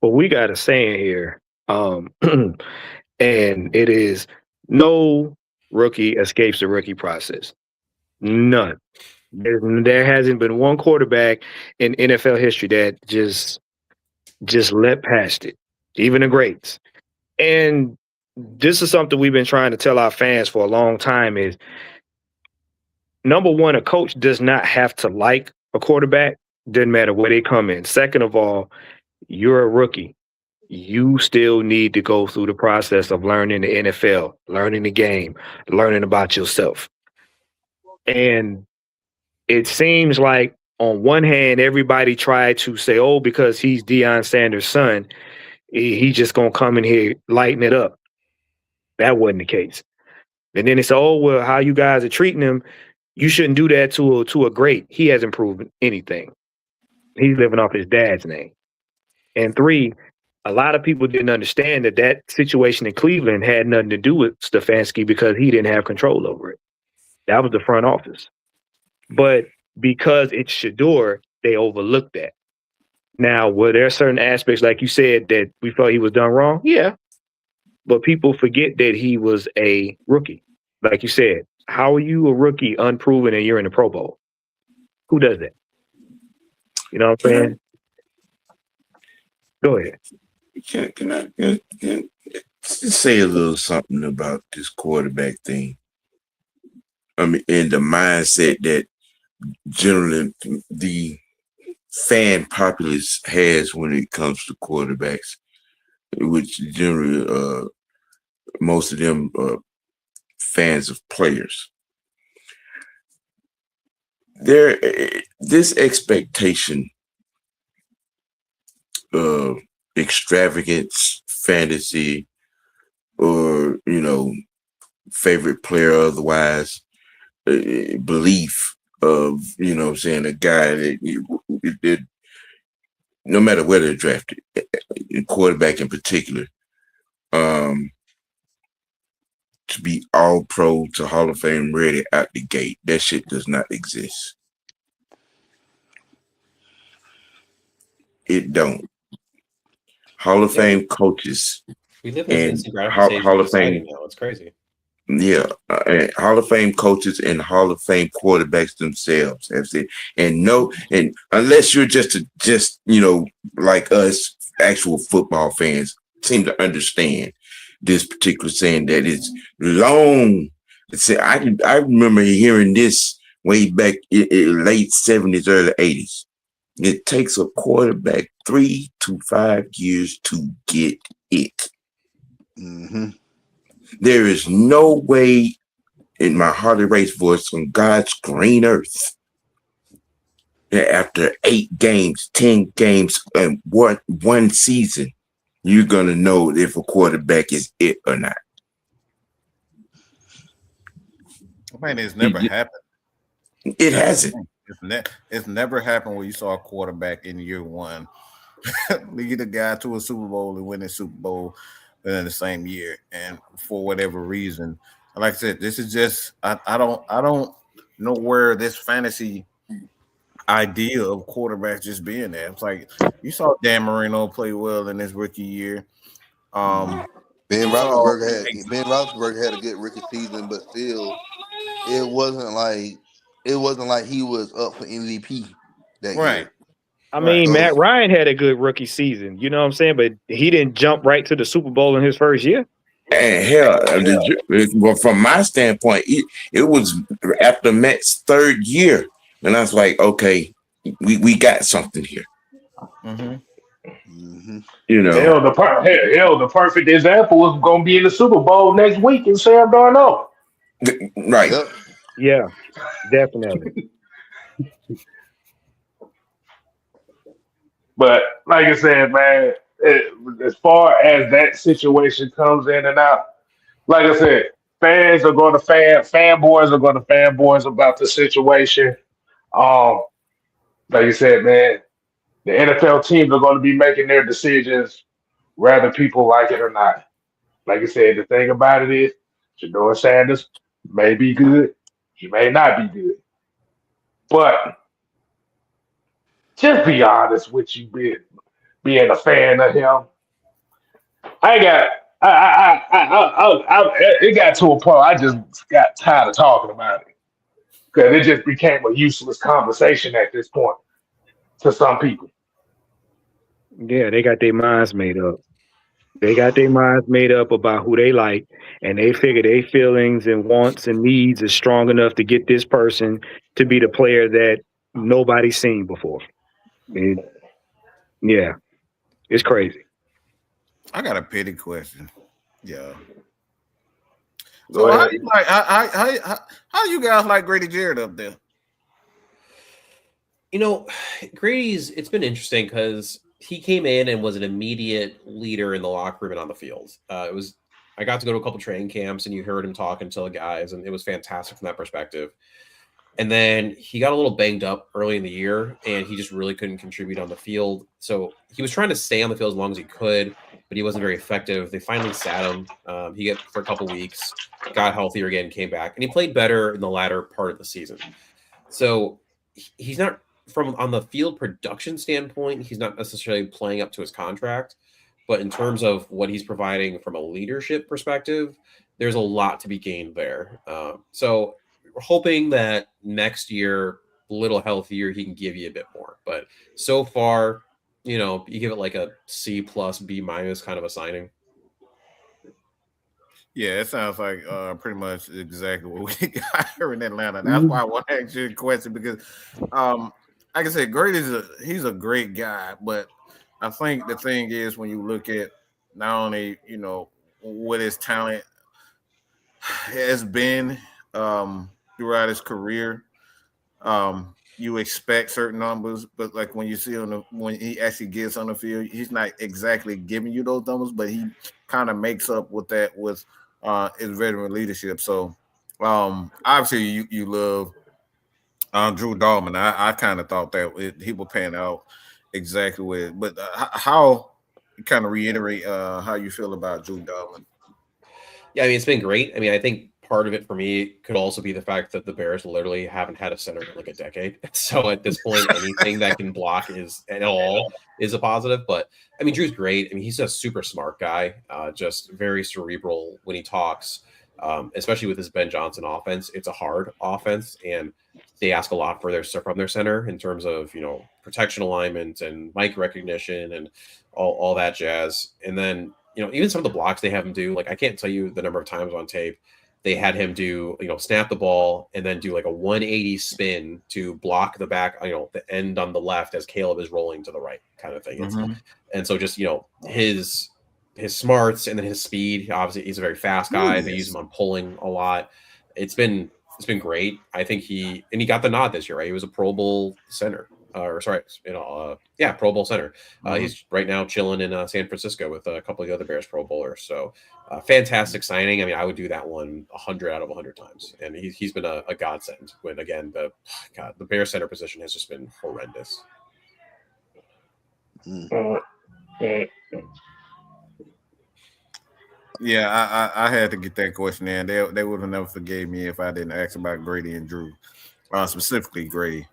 Well, we got a saying here, and it is no rookie escapes the rookie process. None. There hasn't been one quarterback in NFL history that just let past it, even the greats. And this is something we've been trying to tell our fans for a long time is, number one, a coach does not have to like a quarterback. Doesn't matter where they come in. Second of all, you're a rookie. You still need to go through the process of learning the NFL, learning the game, learning about yourself. And it seems like on one hand, everybody tried to say, oh, because he's Deion Sanders' son, he's just going to come in here, lighten it up. That wasn't the case. And then they said, oh, well, how you guys are treating him, you shouldn't do that to a great. He hasn't proven anything. He's living off his dad's name. And 3, a lot of people didn't understand that situation in Cleveland had nothing to do with Stefanski because he didn't have control over it. That was the front office. But because it's Shador, they overlooked that. Now, were there certain aspects, like you said, that we felt he was done wrong? Yeah. But people forget that he was a rookie. Like you said, how are you a rookie unproven and you're in the Pro Bowl? Who does that? You know what I'm saying? Go ahead. Can I just say a little something about this quarterback thing? I mean, and the mindset that generally the fan populace has when it comes to quarterbacks, which generally most of them are fans of players. This expectation of extravagance, fantasy, or favorite player otherwise, belief of what I'm saying, a guy that no matter where they're drafted, quarterback in particular, to be all pro to Hall of Fame ready out the gate, that shit does not exist. It don't. Hall of Fame coaches. We live in and this instant gratification Hall of society Fame now. It's crazy. Yeah, and Hall of Fame coaches and Hall of Fame quarterbacks themselves have said, and unless you're just like us, actual football fans, seem to understand this particular saying that it's long. I remember hearing this way back in late 70s, early 80s. It takes a quarterback 3 to 5 years to get it. Mm-hmm. There is no way in my Harley Race voice on God's green earth that after 8 games, 10 games, and one season, you're going to know if a quarterback is it or not. I mean, it's never happened. It hasn't. It's never happened where you saw a quarterback in year one lead a guy to a Super Bowl and win a Super Bowl in the same year, and for whatever reason, like I said, this is just I don't know where this fantasy idea of quarterbacks just being there. It's like you saw Dan Marino play well in his rookie year. Ben Roethlisberger had a good rookie season, but still, it wasn't like he was up for MVP that year. I mean, Matt Ryan had a good rookie season, you know what I'm saying? But he didn't jump right to the Super Bowl in his first year. And hell, from my standpoint, it was after Matt's third year, and I was like, okay, we got something here. Mm-hmm. Mm-hmm. The perfect example was going to be in the Super Bowl next week in Sam Darnold. Right. Yep. Yeah, definitely. But like I said, man, as far as that situation comes in and out, like I said, fans are going to fanboys are going to fanboys about the situation. Like you said, man, the NFL teams are going to be making their decisions whether people like it or not. Like I said, the thing about it is, Shador Sanders may be good, he may not be good, but just be honest with you, being a fan of him. It got to a point I just got tired of talking about it because it just became a useless conversation at this point to some people. Yeah, they got their minds made up. They got their minds made up about who they like, and they figure their feelings and wants and needs is strong enough to get this person to be the player that nobody's seen before. Yeah, it's crazy. I got a petty question. Yeah. Go So ahead. how you guys like Grady Jarrett up there? Grady's, it's been interesting because he came in and was an immediate leader in the locker room and on the field. I got to go to a couple training camps and you heard him talking to the guys, and it was fantastic from that perspective. And then he got a little banged up early in the year, and he just really couldn't contribute on the field. So he was trying to stay on the field as long as he could, but he wasn't very effective. They finally sat him. He got for a couple weeks, got healthier again, came back, and he played better in the latter part of the season. So he's not from on the field production standpoint, he's not necessarily playing up to his contract, but in terms of what he's providing from a leadership perspective, there's a lot to be gained there. So we're hoping that next year, a little healthier, he can give you a bit more. But so far, you give it like a C plus, B minus kind of a signing. Yeah, it sounds like pretty much exactly what we got here in Atlanta. That's why I want to ask you a question because, like I said, he's a great guy, but I think the thing is when you look at not only what his talent has been throughout his career, you expect certain numbers, but like when you see when he actually gets on the field, he's not exactly giving you those numbers, but he kind of makes up with that with his veteran leadership. So obviously you love Drew Dahlman. I kind of thought that he would pan out exactly with, but how kind of reiterate how you feel about Drew Dahlman. Yeah, I mean, it's been great. I mean, I think part of it for me could also be the fact that the Bears literally haven't had a center in like a decade. So at this point, anything that can block is a positive. But I mean, Drew's great. I mean, he's a super smart guy, just very cerebral when he talks, especially with this Ben Johnson offense. It's a hard offense, and they ask a lot from their center in terms of protection alignment and mic recognition and all that jazz. And then even some of the blocks they have him do, like I can't tell you the number of times on tape they had him do, snap the ball and then do like a 180 spin to block the back, the end on the left as Caleb is rolling to the right kind of thing. Mm-hmm. And so just, his smarts and then his speed, obviously he's a very fast guy. They use him on pulling a lot. It's been great. I think he got the nod this year, right? He was a Pro Bowl center. Pro Bowl center. He's right now chilling in San Francisco with a couple of the other Bears Pro Bowlers. So fantastic signing. I mean, I would do that one 100 out of 100 times. And he's been a godsend when, again, the Bears center position has just been horrendous. Yeah, I had to get that question in. They would have never forgave me if I didn't ask about Grady and Drew, specifically Grady.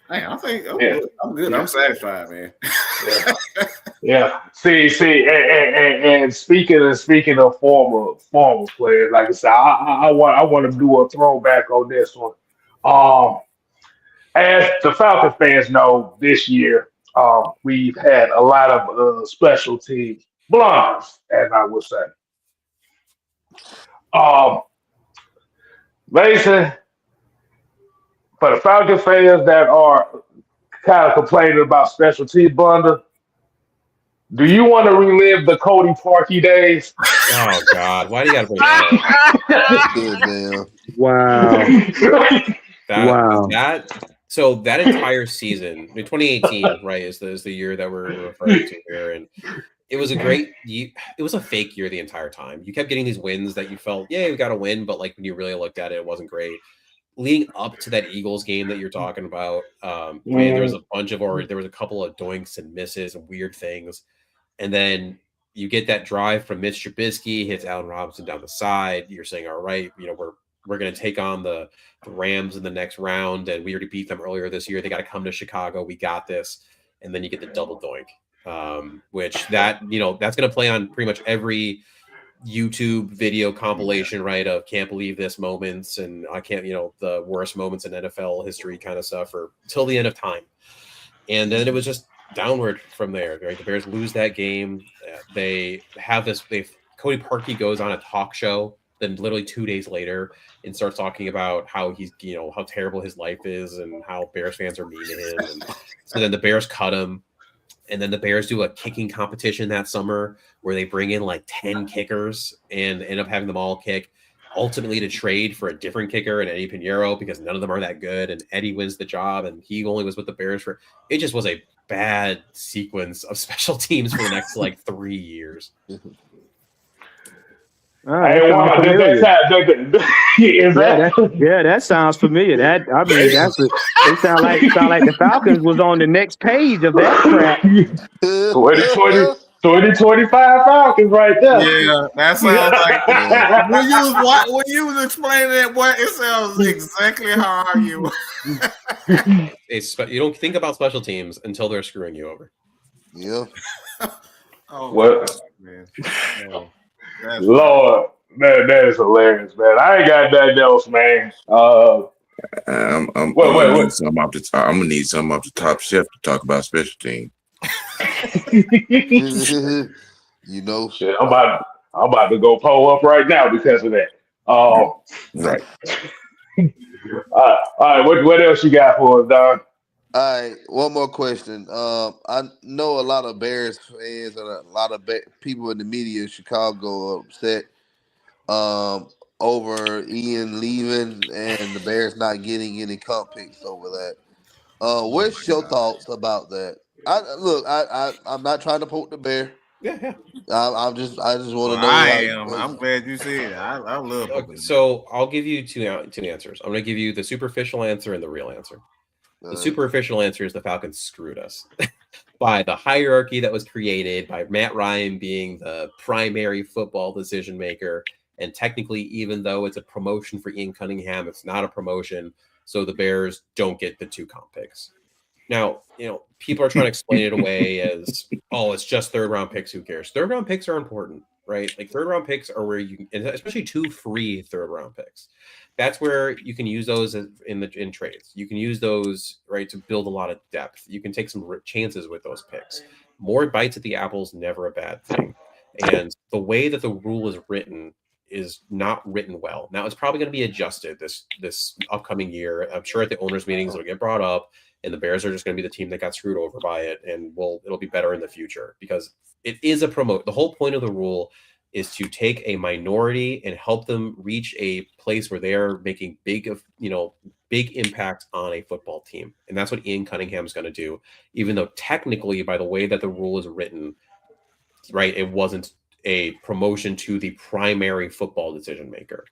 Man, I think I'm good. I'm satisfied, man. Yeah. See, and speaking of former players, like I said, I want to do a throwback on this one. As the Falcons fans know, this year we've had a lot of special team blunders, as I would say. Mason, for the Falcon fans that are kind of complaining about special team blunder, do you want to relive the Cody Parkey days? Oh God! Why do you got to bring that up? Wow. So that entire season, 2018, right, is the year that we're referring to here, and it was it was a fake year the entire time. You kept getting these wins that you felt, yeah, we got to win, but like when you really looked at it, it wasn't great. Leading up to that Eagles game that you're talking about, there was a couple of doinks and misses and weird things. And then you get that drive from Mitch Trubisky, hits Allen Robinson down the side. You're saying, all right, we're going to take on the Rams in the next round, and we already beat them earlier this year. They got to come to Chicago. We got this. And then you get the double doink, which that's going to play on pretty much every YouTube video compilation, right, of can't believe this moments and I can't, the worst moments in NFL history kind of stuff or till the end of time. And then it was just downward from there, right? The Bears lose that game. They have Cody Parkey goes on a talk show then literally 2 days later and starts talking about how he's, how terrible his life is and how Bears fans are mean to him. And so then the Bears cut him. And then the Bears do a kicking competition that summer where they bring in like 10 kickers and end up having them all kick, ultimately to trade for a different kicker and Eddie Pinheiro because none of them are that good. And Eddie wins the job and he only was with the Bears for – it just was a bad sequence of special teams for the next like 3 years. Hey, That sounds wow, familiar. is that? That sounds familiar. It sound like the Falcons was on the next page of that crap. 2025 Falcons right there. Yeah, that sounds like when you was explaining that, boy, it sounds exactly how you. You don't think about special teams until they're screwing you over. Yeah. Oh, What? man. Oh, that's Lord, that is hilarious, man. I ain't got nothing else, man. I'm gonna need What? something off the top. I'm gonna need something off the top shelf to talk about special team. You know, Shit, I'm about to go pull up right now because of that. Right. All right. What else you got for us, Don? all right, one more question. I know a lot of Bears fans and a lot of people in the media in Chicago are upset over Ian leaving and the Bears not getting any comp picks over that. What's your thoughts about that? I'm not trying to poke the bear. Yeah. I just want Well, to know I how. am. I'm glad you said it. I love Okay, so I'll give you two answers. I'm going to give you the superficial answer and the real answer. The superficial answer is the Falcons screwed us by the hierarchy that was created by Matt Ryan being the primary football decision maker. And technically, even though it's a promotion for Ian Cunningham, it's not a promotion. So the Bears don't get the 2 comp picks. Now, people are trying to explain it away as, oh, it's just 3rd round picks. Who cares? 3rd round picks are important, right? Like 3rd round picks are where you can, especially 2 free 3rd round picks. That's where you can use those in trades. You can use those, right, to build a lot of depth. You can take some chances with those picks. More bites at the apple is never a bad thing. And the way that the rule is written is not written well. Now it's probably going to be adjusted this upcoming year. I'm sure at the owners' meetings it'll get brought up, and the Bears are just going to be the team that got screwed over by it, and it'll be better in the future because it is a promote. The whole point of the rule is to take a minority and help them reach a place where they are making big impact on a football team. And that's what Ian Cunningham is going to do, even though technically by the way that the rule is written, right, it wasn't a promotion to the primary football decision maker.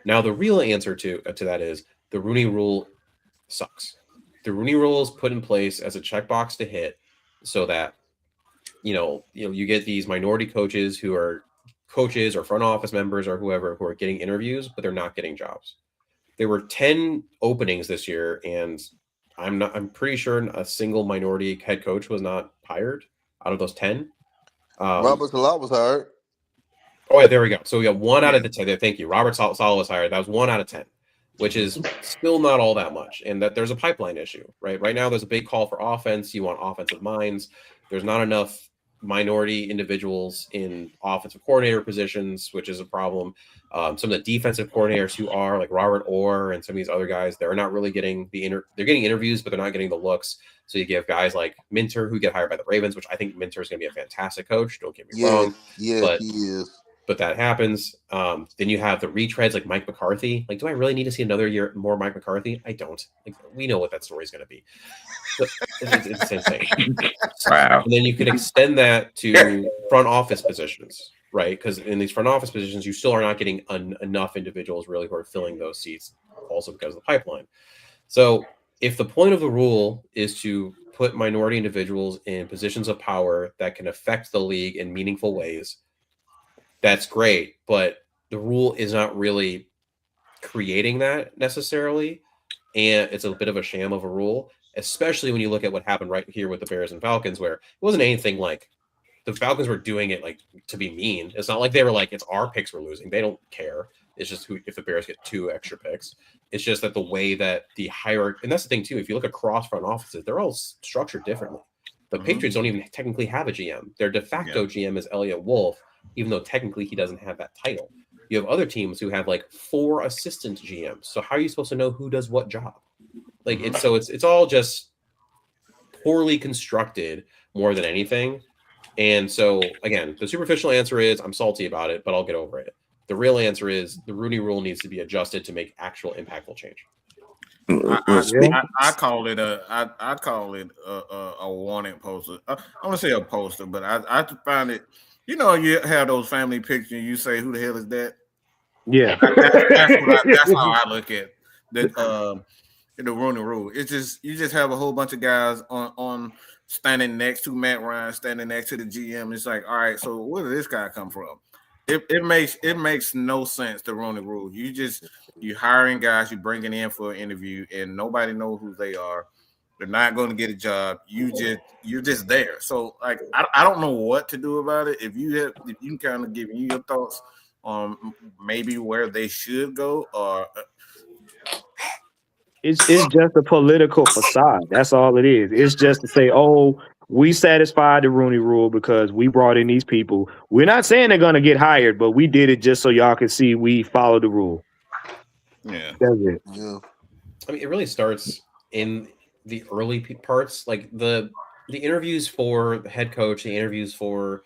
Now, the real answer to that is the Rooney Rule sucks. The Rooney Rule is put in place as a checkbox to hit so that you get these minority coaches who are coaches or front office members or whoever who are getting interviews, but they're not getting jobs. There were 10 openings this year, and I'm pretty sure a single minority head coach was not hired out of those 10. Robert Salah was hired. Oh, yeah, there we go. So we got 1 out of the 10. Thank you. Robert Saleh was hired. That was 1 out of 10, which is still not all that much. And that there's a pipeline issue, right? Right now, there's a big call for offense. You want offensive minds. There's not enough minority individuals in offensive coordinator positions, which is a problem. Some of the defensive coordinators who are like Robert Orr and some of these other guys, they're not really getting they're getting interviews, but they're not getting the looks. So you give guys like Minter who get hired by the Ravens, which I think Minter is going to be a fantastic coach. Don't get me wrong. Yeah, he is. But that happens. Then you have the retreads like Mike McCarthy. Like, do I really need to see another year more Mike McCarthy? I don't. Like, we know what that story is going to be. It's insane. Wow. And then you can extend that to front office positions, right? Because in these front office positions, you still are not getting enough individuals really who are filling those seats, also because of the pipeline. So if the point of the rule is to put minority individuals in positions of power that can affect the league in meaningful ways, that's great, but the rule is not really creating that necessarily, and it's a bit of a sham of a rule, especially when you look at what happened right here with the Bears and Falcons, where it wasn't anything like the Falcons were doing it like to be mean. It's not like they were like, it's our picks we're losing. They don't care. It's just if the Bears get 2 extra picks. It's just that the way that the hierarchy, and that's the thing too, if you look across front offices, they're all structured differently. The Patriots don't even technically have a GM. Their de facto GM is Elliot Wolf, even though technically he doesn't have that title. You have other teams who have like 4 assistant GMs. So how are you supposed to know who does what job? Like it's all just poorly constructed more than anything. And so again, the superficial answer is I'm salty about it, but I'll get over it. The real answer is the Rooney Rule needs to be adjusted to make actual impactful change. I call it a warning poster. I want to say a poster, but I find it. You know, you have those family pictures. And you say, "Who the hell is that?" Yeah. That's how I look at the Rooney Rule. It's just you just have a whole bunch of guys on standing next to Matt Ryan, standing next to the GM. It's like, all right, so where did this guy come from? It makes no sense, the Rooney Rule. You hiring guys, you bringing in for an interview, and nobody knows who they are. They're not going to get a job. You're just there. So like I don't know what to do about it. If you can kind of give me your thoughts on maybe where they should go, or It's just a political facade. That's all it is. It's just to say, oh, we satisfied the Rooney Rule because we brought in these people. We're not saying they're gonna get hired, but we did it just so y'all can see we follow the rule. yeah, That's it. Yeah. I mean, it really starts in the early parts, like the interviews for the head coach, the interviews for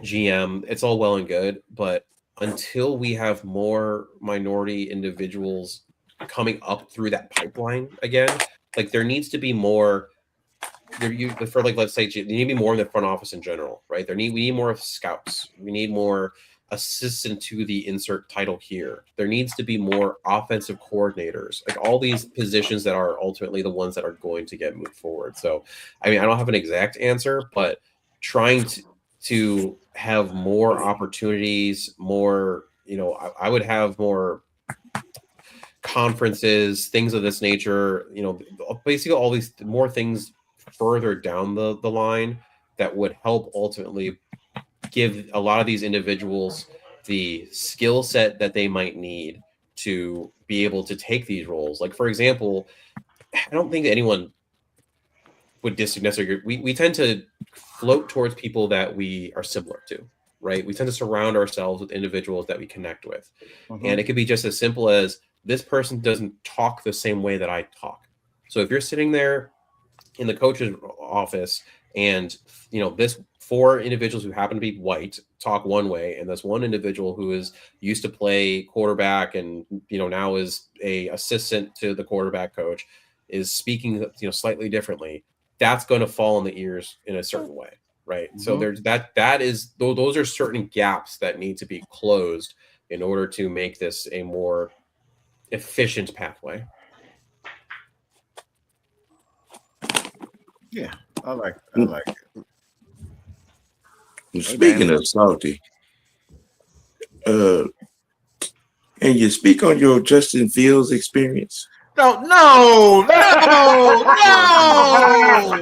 GM. It's all well and good, but until we have more minority individuals coming up through that pipeline again, like there needs to be more. For like, let's say, there need to be more in the front office in general, right? We need more of scouts. We need more assistant to the insert title here. There needs to be more offensive coordinators, like all these positions that are ultimately the ones that are going to get moved forward. So, I mean, I don't have an exact answer, but trying to have more opportunities, more, I would have more conferences, things of this nature, basically all these more things further down the line that would help ultimately give a lot of these individuals the skill set that they might need to be able to take these roles. Like, for example, I don't think anyone would necessarily. We tend to float towards people that we are similar to, right? We tend to surround ourselves with individuals that we connect with. And it could be just as simple as this person doesn't talk the same way that I talk. So if you're sitting there in the coach's office and, this 4 individuals who happen to be white talk one way, and this one individual who is used to play quarterback and, now is a assistant to the quarterback coach is speaking, slightly differently, that's going to fall in the ears in a certain way. Right. So there's those are certain gaps that need to be closed in order to make this a more efficient pathway. yeah, I like it. Speaking of salty, can you speak on your Justin Fields experience? No. I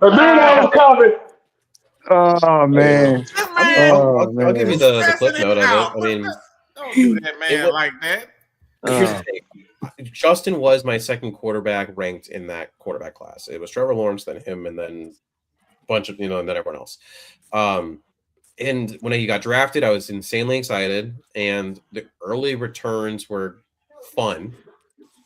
knew that was coming. Oh man. This man, I'll give you the clip note of it. I mean, don't do that, man, like that. Here's the thing. Justin was my second quarterback ranked in that quarterback class. It was Trevor Lawrence, then him, and then a bunch of, and then everyone else. And when he got drafted, I was insanely excited, and the early returns were fun.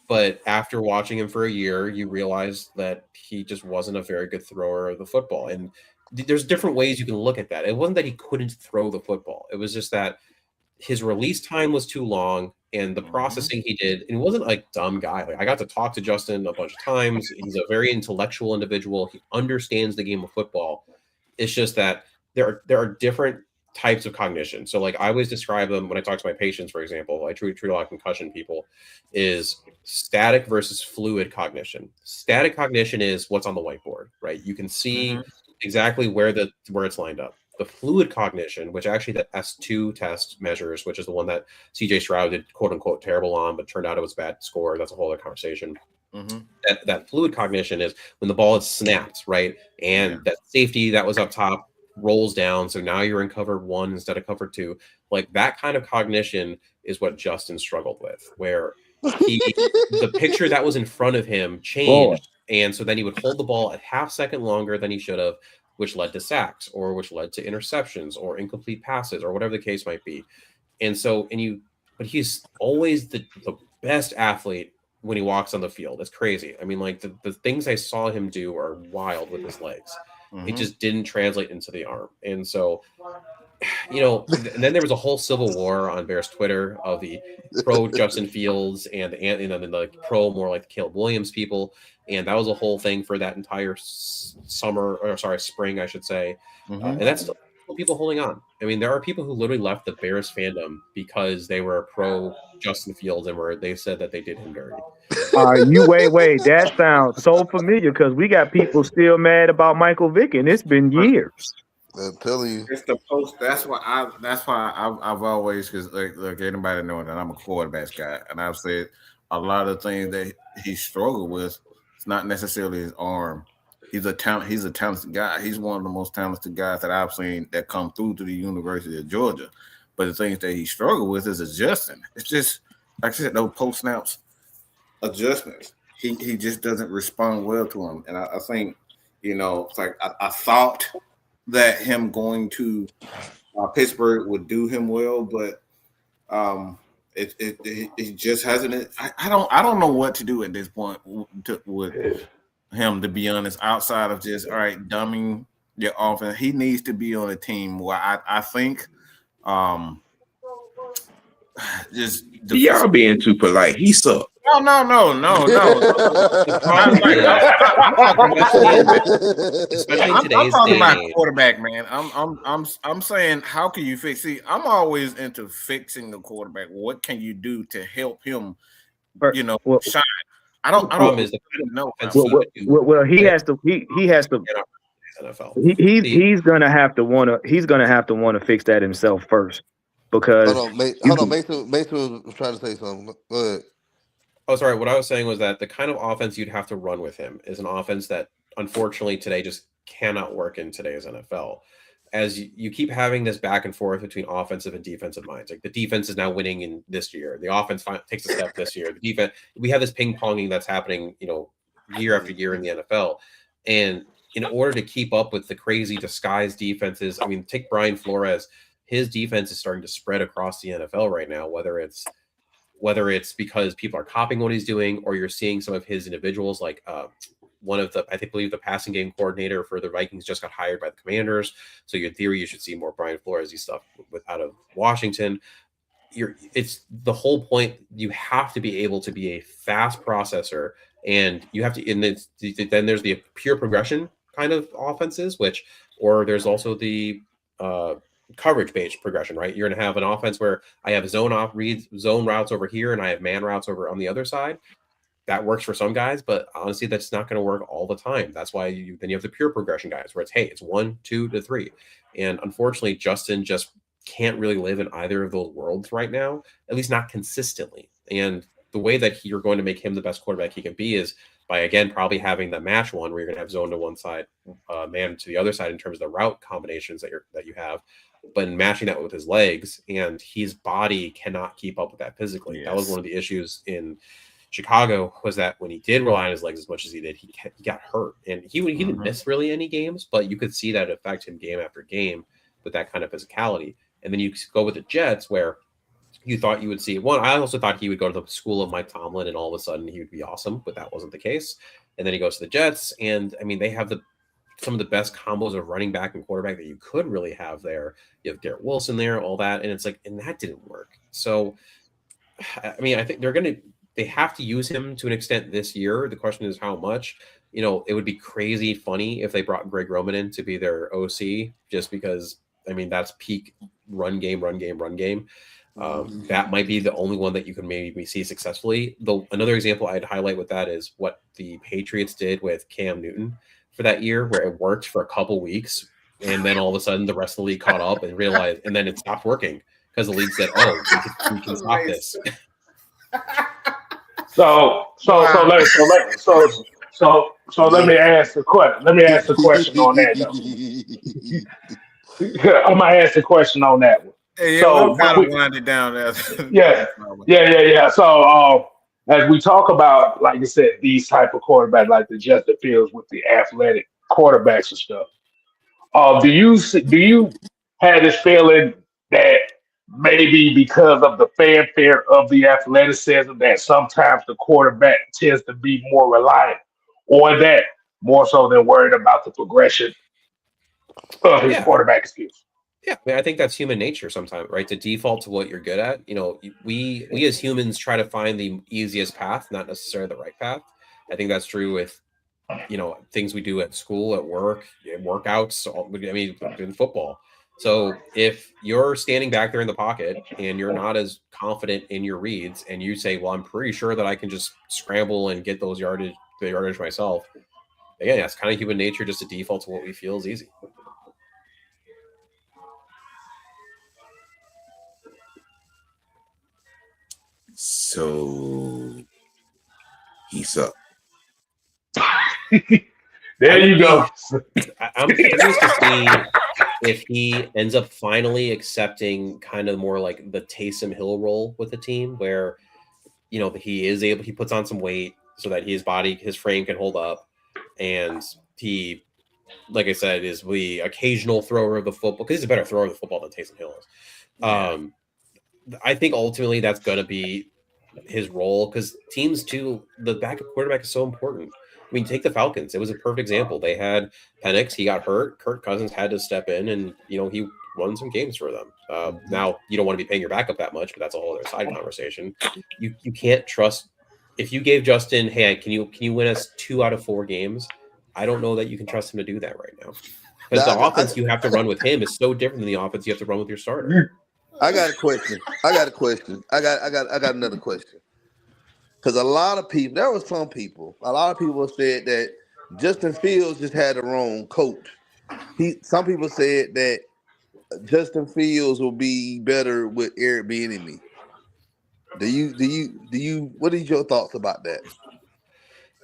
But after watching him for a year, you realize that he just wasn't a very good thrower of the football. And there's different ways you can look at that. It wasn't that he couldn't throw the football. It was just that his release time was too long, and the processing he did, and he wasn't like dumb guy. Like, I got to talk to Justin a bunch of times. He's a very intellectual individual. He understands the game of football. It's just that there are different types of cognition. So like I always describe them when I talk to my patients, for example, I treat a lot of concussion people, is static versus fluid cognition. Static cognition is what's on the whiteboard, right? You can see exactly where it's lined up. The fluid cognition, which actually the S2 test measures, which is the one that CJ Stroud did quote unquote terrible on, but turned out it was a bad score. That's a whole other conversation. That fluid cognition is when the ball is snapped, right? And that safety that was up top rolls down. So now you're in cover 1 instead of cover 2. Like that kind of cognition is what Justin struggled with, where the picture that was in front of him changed. And so then he would hold the ball a half second longer than he should have, which led to sacks or which led to interceptions or incomplete passes or whatever the case might be. And so, but he's always the best athlete when he walks on the field. It's crazy. I mean, like the things I saw him do are wild with his legs. It just didn't translate into the arm. And so, and then there was a whole civil war on Bears Twitter of the pro Justin Fields and then the pro more like Caleb Williams people. And that was a whole thing for that entire spring, I should say. And that's still still people holding on. I mean, there are people who literally left the Bears fandom because they were pro Justin Fields and they said that they did him dirty. You wait. That sounds so familiar because we got people still mad about Michael Vick, and it's been years. I'm telling you. It's the post. That's why I've always, because like anybody know that I'm a quarterbacks guy, and I've said a lot of things that he struggled with. It's not necessarily his arm. He's a talented guy. He's one of the most talented guys that I've seen that come through to the University of Georgia. But the things that he struggled with is adjusting. It's just like I said, those post snaps adjustments. He just doesn't respond well to them, and I think it's like I thought that him going to Pittsburgh would do him well, but it just hasn't. I don't know what to do at this point with him, to be honest. Outside of just dumbing your offense, he needs to be on a team where I think just y'all being too polite. He sucked. No. I'm talking about quarterback, man. I'm saying, how can you fix? See, I'm always into fixing the quarterback. What can you do to help him? Shine. I don't know. Well, he has to. He has to. NFL. He's gonna have to want to fix that himself first, because hold on. Mason was trying to say something. Go ahead. Oh, sorry. What I was saying was that the kind of offense you'd have to run with him is an offense that, unfortunately, today just cannot work in today's NFL. As you keep having this back and forth between offensive and defensive minds, like the defense is now winning in this year, the offense takes a step this year. The defense, we have this ping ponging that's happening, year after year in the NFL, and in order to keep up with the crazy disguised defenses, I mean, take Brian Flores. His defense is starting to spread across the NFL right now, whether it's because people are copying what he's doing, or you're seeing some of his individuals, like I believe the passing game coordinator for the Vikings just got hired by the Commanders. So in theory, you should see more Brian Flores stuff out of Washington. It's the whole point. You have to be able to be a fast processor, and you have to. And then there's the pure progression kind of offenses, or there's also the coverage-based progression, right? You're going to have an offense where I have zone routes over here, and I have man routes over on the other side. That works for some guys, but honestly, that's not going to work all the time. That's why then you have the pure progression guys, where it's 1, 2 to 3, and unfortunately, Justin just can't really live in either of those worlds right now, at least not consistently. And the way that you're going to make him the best quarterback he can be is by, again, probably having the match one, where you're going to have zone to one side, man to the other side in terms of the route combinations that you have, but matching that with his legs, and his body cannot keep up with that physically. Yes. That was one of the issues in Chicago, was that when he did rely on his legs as much as he did, he got hurt, and he didn't miss really any games, but you could see that affect him game after game with that kind of physicality. And then you go with the Jets, where you thought you would see one. I also thought he would go to the school of Mike Tomlin, and all of a sudden he would be awesome, but that wasn't the case. And then he goes to the Jets, and I mean, they have some of the best combos of running back and quarterback that you could really have there. You have Garrett Wilson there, all that, and it's like, and that didn't work. So, I mean, I think they have to use him to an extent this year. The question is how much. It would be crazy funny if they brought Greg Roman in to be their OC, just because, I mean, that's peak run game. That might be the only one that you can maybe see successfully. Though another example I'd highlight with that is what the Patriots did with Cam Newton for that year, where it worked for a couple weeks, and then all of a sudden the rest of the league caught up and realized, and then it stopped working because the league said, "Oh, we can stop this." So let me ask the question. Let me ask the question on that, though. I'm gonna ask the question on that one. Hey, so kind of wind it down there. Yeah. So as we talk about, like I said, these type of quarterbacks, like the Justin Fields with the athletic quarterbacks and stuff, do you have this feeling that maybe because of the fanfare of the athleticism, that sometimes the quarterback tends to be more reliant on that, more so than worried about the progression of his quarterback skills? Yeah, I mean, I think that's human nature sometimes, right? To default to what you're good at. We as humans try to find the easiest path, not necessarily the right path. I think that's true with, things we do at school, at work, workouts, in football. So if you're standing back there in the pocket and you're not as confident in your reads, and you say, "Well, I'm pretty sure that I can just scramble and get the yardage myself," again, that's kind of human nature, just a default to what we feel is easy. So he's up. There you go. I'm curious to see if he ends up finally accepting kind of more like the Taysom Hill role with the team, where he puts on some weight so that his frame can hold up, and he, like I said, is the occasional thrower of the football, because he's a better thrower of the football than Taysom Hill is. Yeah. I think ultimately that's going to be his role, because teams too, the backup quarterback is so important. I mean, take the Falcons. It was a perfect example. They had Penix. He got hurt. Kirk Cousins had to step in, and he won some games for them. Now, you don't want to be paying your backup that much, but that's a whole other side conversation. You can't trust. If you gave Justin, hey, can you win us 2 out of 4 games? I don't know that you can trust him to do that right now, because the offense you have to run with him is so different than the offense you have to run with your starter. I got a question. I got another question. Because a lot of people said that Justin Fields just had the wrong coach. Some people said that Justin Fields will be better with Eric Bieniemy. What are your thoughts about that?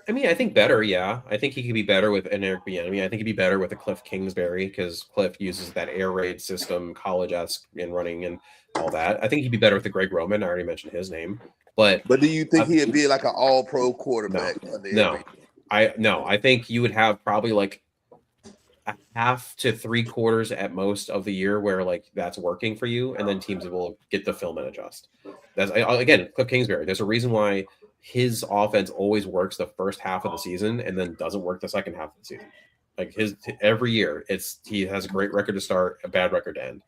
I mean, I think better, yeah. I think he could be better with an Eric Bieniemy. I think he'd be better with a Cliff Kingsbury, because Cliff uses that air raid system, college-esque in running and all that. I think he'd be better with the Greg Roman. I already mentioned his name. But do you think he'd be like an all-pro quarterback? No. I think you would have probably like a half to 3/4 at most of the year where like that's working for you, and then teams will get the film and adjust. That's again, Cliff Kingsbury. There's a reason why his offense always works the first half of the season and then doesn't work the second half of the season. Like every year, he has a great record to start, a bad record to end,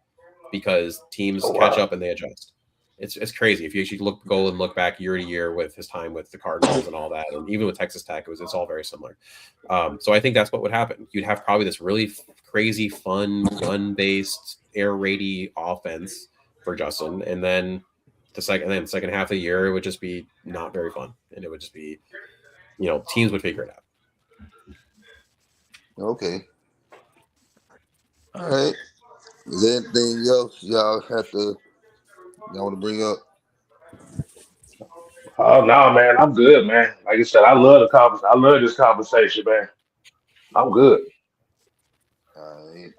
because teams catch up and they adjust. It's crazy. If you actually go and look back year to year with his time with the Cardinals and all that, and even with Texas Tech, it's all very similar. So I think that's what would happen. You'd have probably this really crazy, fun, run-based, air raidy offense for Justin, and then the second half of the year, it would just be not very fun, and it would just be, teams would figure it out. Okay. All right. Is there anything else y'all want to bring up? Oh no, man, I'm good, man. Like I said, I love this conversation, man. I'm good. All right.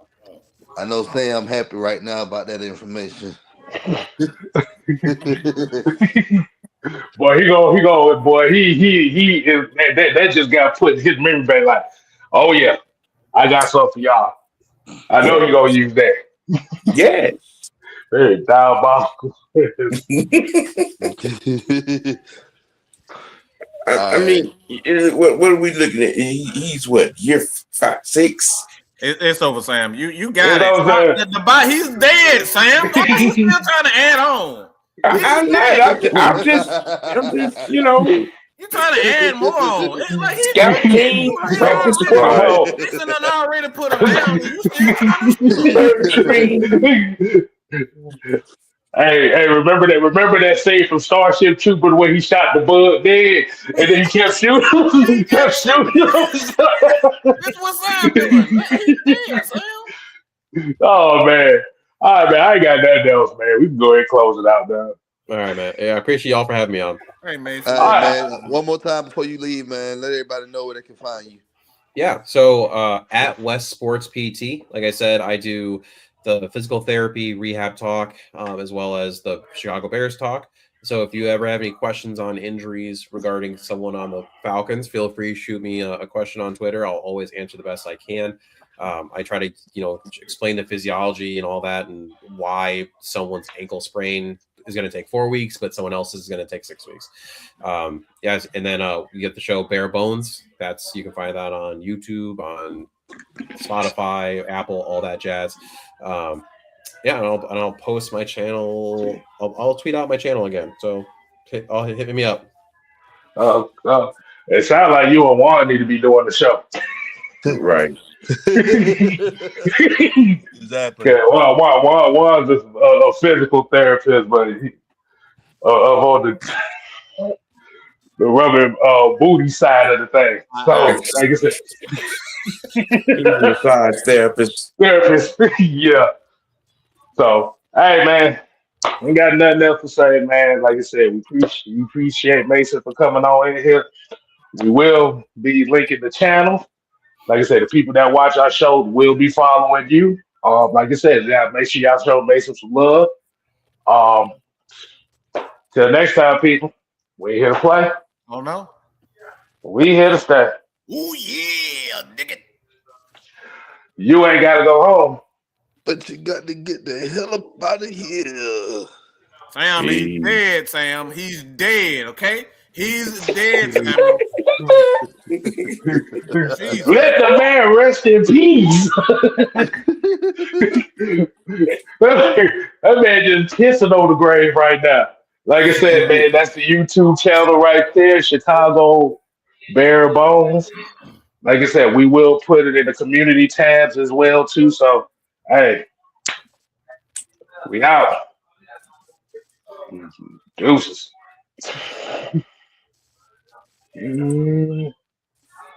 I know Sam happy right now about that information. Boy, he is that just got put in his memory bank like, oh yeah, I got something for y'all. I know you're gonna use that. Yeah. Hey, diabolical. I mean, what are we looking at? He's what, year 5, 6? It's over, Sam. You got It. He's dead, Sam. He's still trying to add on. I'm not. I'm just, You trying to add more on. It's like scout team, practice squad. Listen, I already put him down. Hey, remember that scene from Starship Trooper where he shot the bug dead and then he kept shooting? He kept shooting. That's what Sam doing. He's dead, Sam. Oh, man. All right, man. I ain't got nothing else, man. We can go ahead and close it out, man. All right, man. Yeah, I appreciate y'all for having me on. Hey, man. All right, man. One more time before you leave, man. Let everybody know where they can find you. Yeah. So at West Sports PT, like I said, I do the physical therapy rehab talk, as well as the Chicago Bears talk. So if you ever have any questions on injuries regarding someone on the Falcons, feel free to shoot me a question on Twitter. I'll always answer the best I can. I try to, explain the physiology and all that, and why someone's ankle sprain is going to take 4 weeks, but someone else is going to take 6 weeks. Yes. And then you get the show Bare Bones. You can find that on YouTube, on Spotify, Apple, all that jazz. And I'll post my channel. I'll tweet out my channel again. So hit me up. It sounds like you and Juan need to be doing the show. Right. Exactly. Yeah, one just a physical therapist, but of on the rubbing booty side of the thing. So, like I said, He's a massage therapist. therapist, yeah. So, hey, man, we got nothing else to say, man. Like I said, we appreciate Mason for coming on in here. We will be linking the channel. Like I said, the people that watch our show will be following you. Like I said, yeah, make sure y'all show Mason some love. Um, till next time, people, we here to play. Oh no. We here to stay. Oh yeah, nigga. You ain't got to go home. But you got to get the hell up out of here. Sam, Hey. he's dead, Sam. He's dead, okay? He's dead, Sam. Jesus. Let the man rest in peace. That man just pissing on the grave right now. Like I said, man, that's the YouTube channel right there, Chicago Bare Bones. Like I said, we will put it in the community tabs as well too. So, hey, we out. Deuces.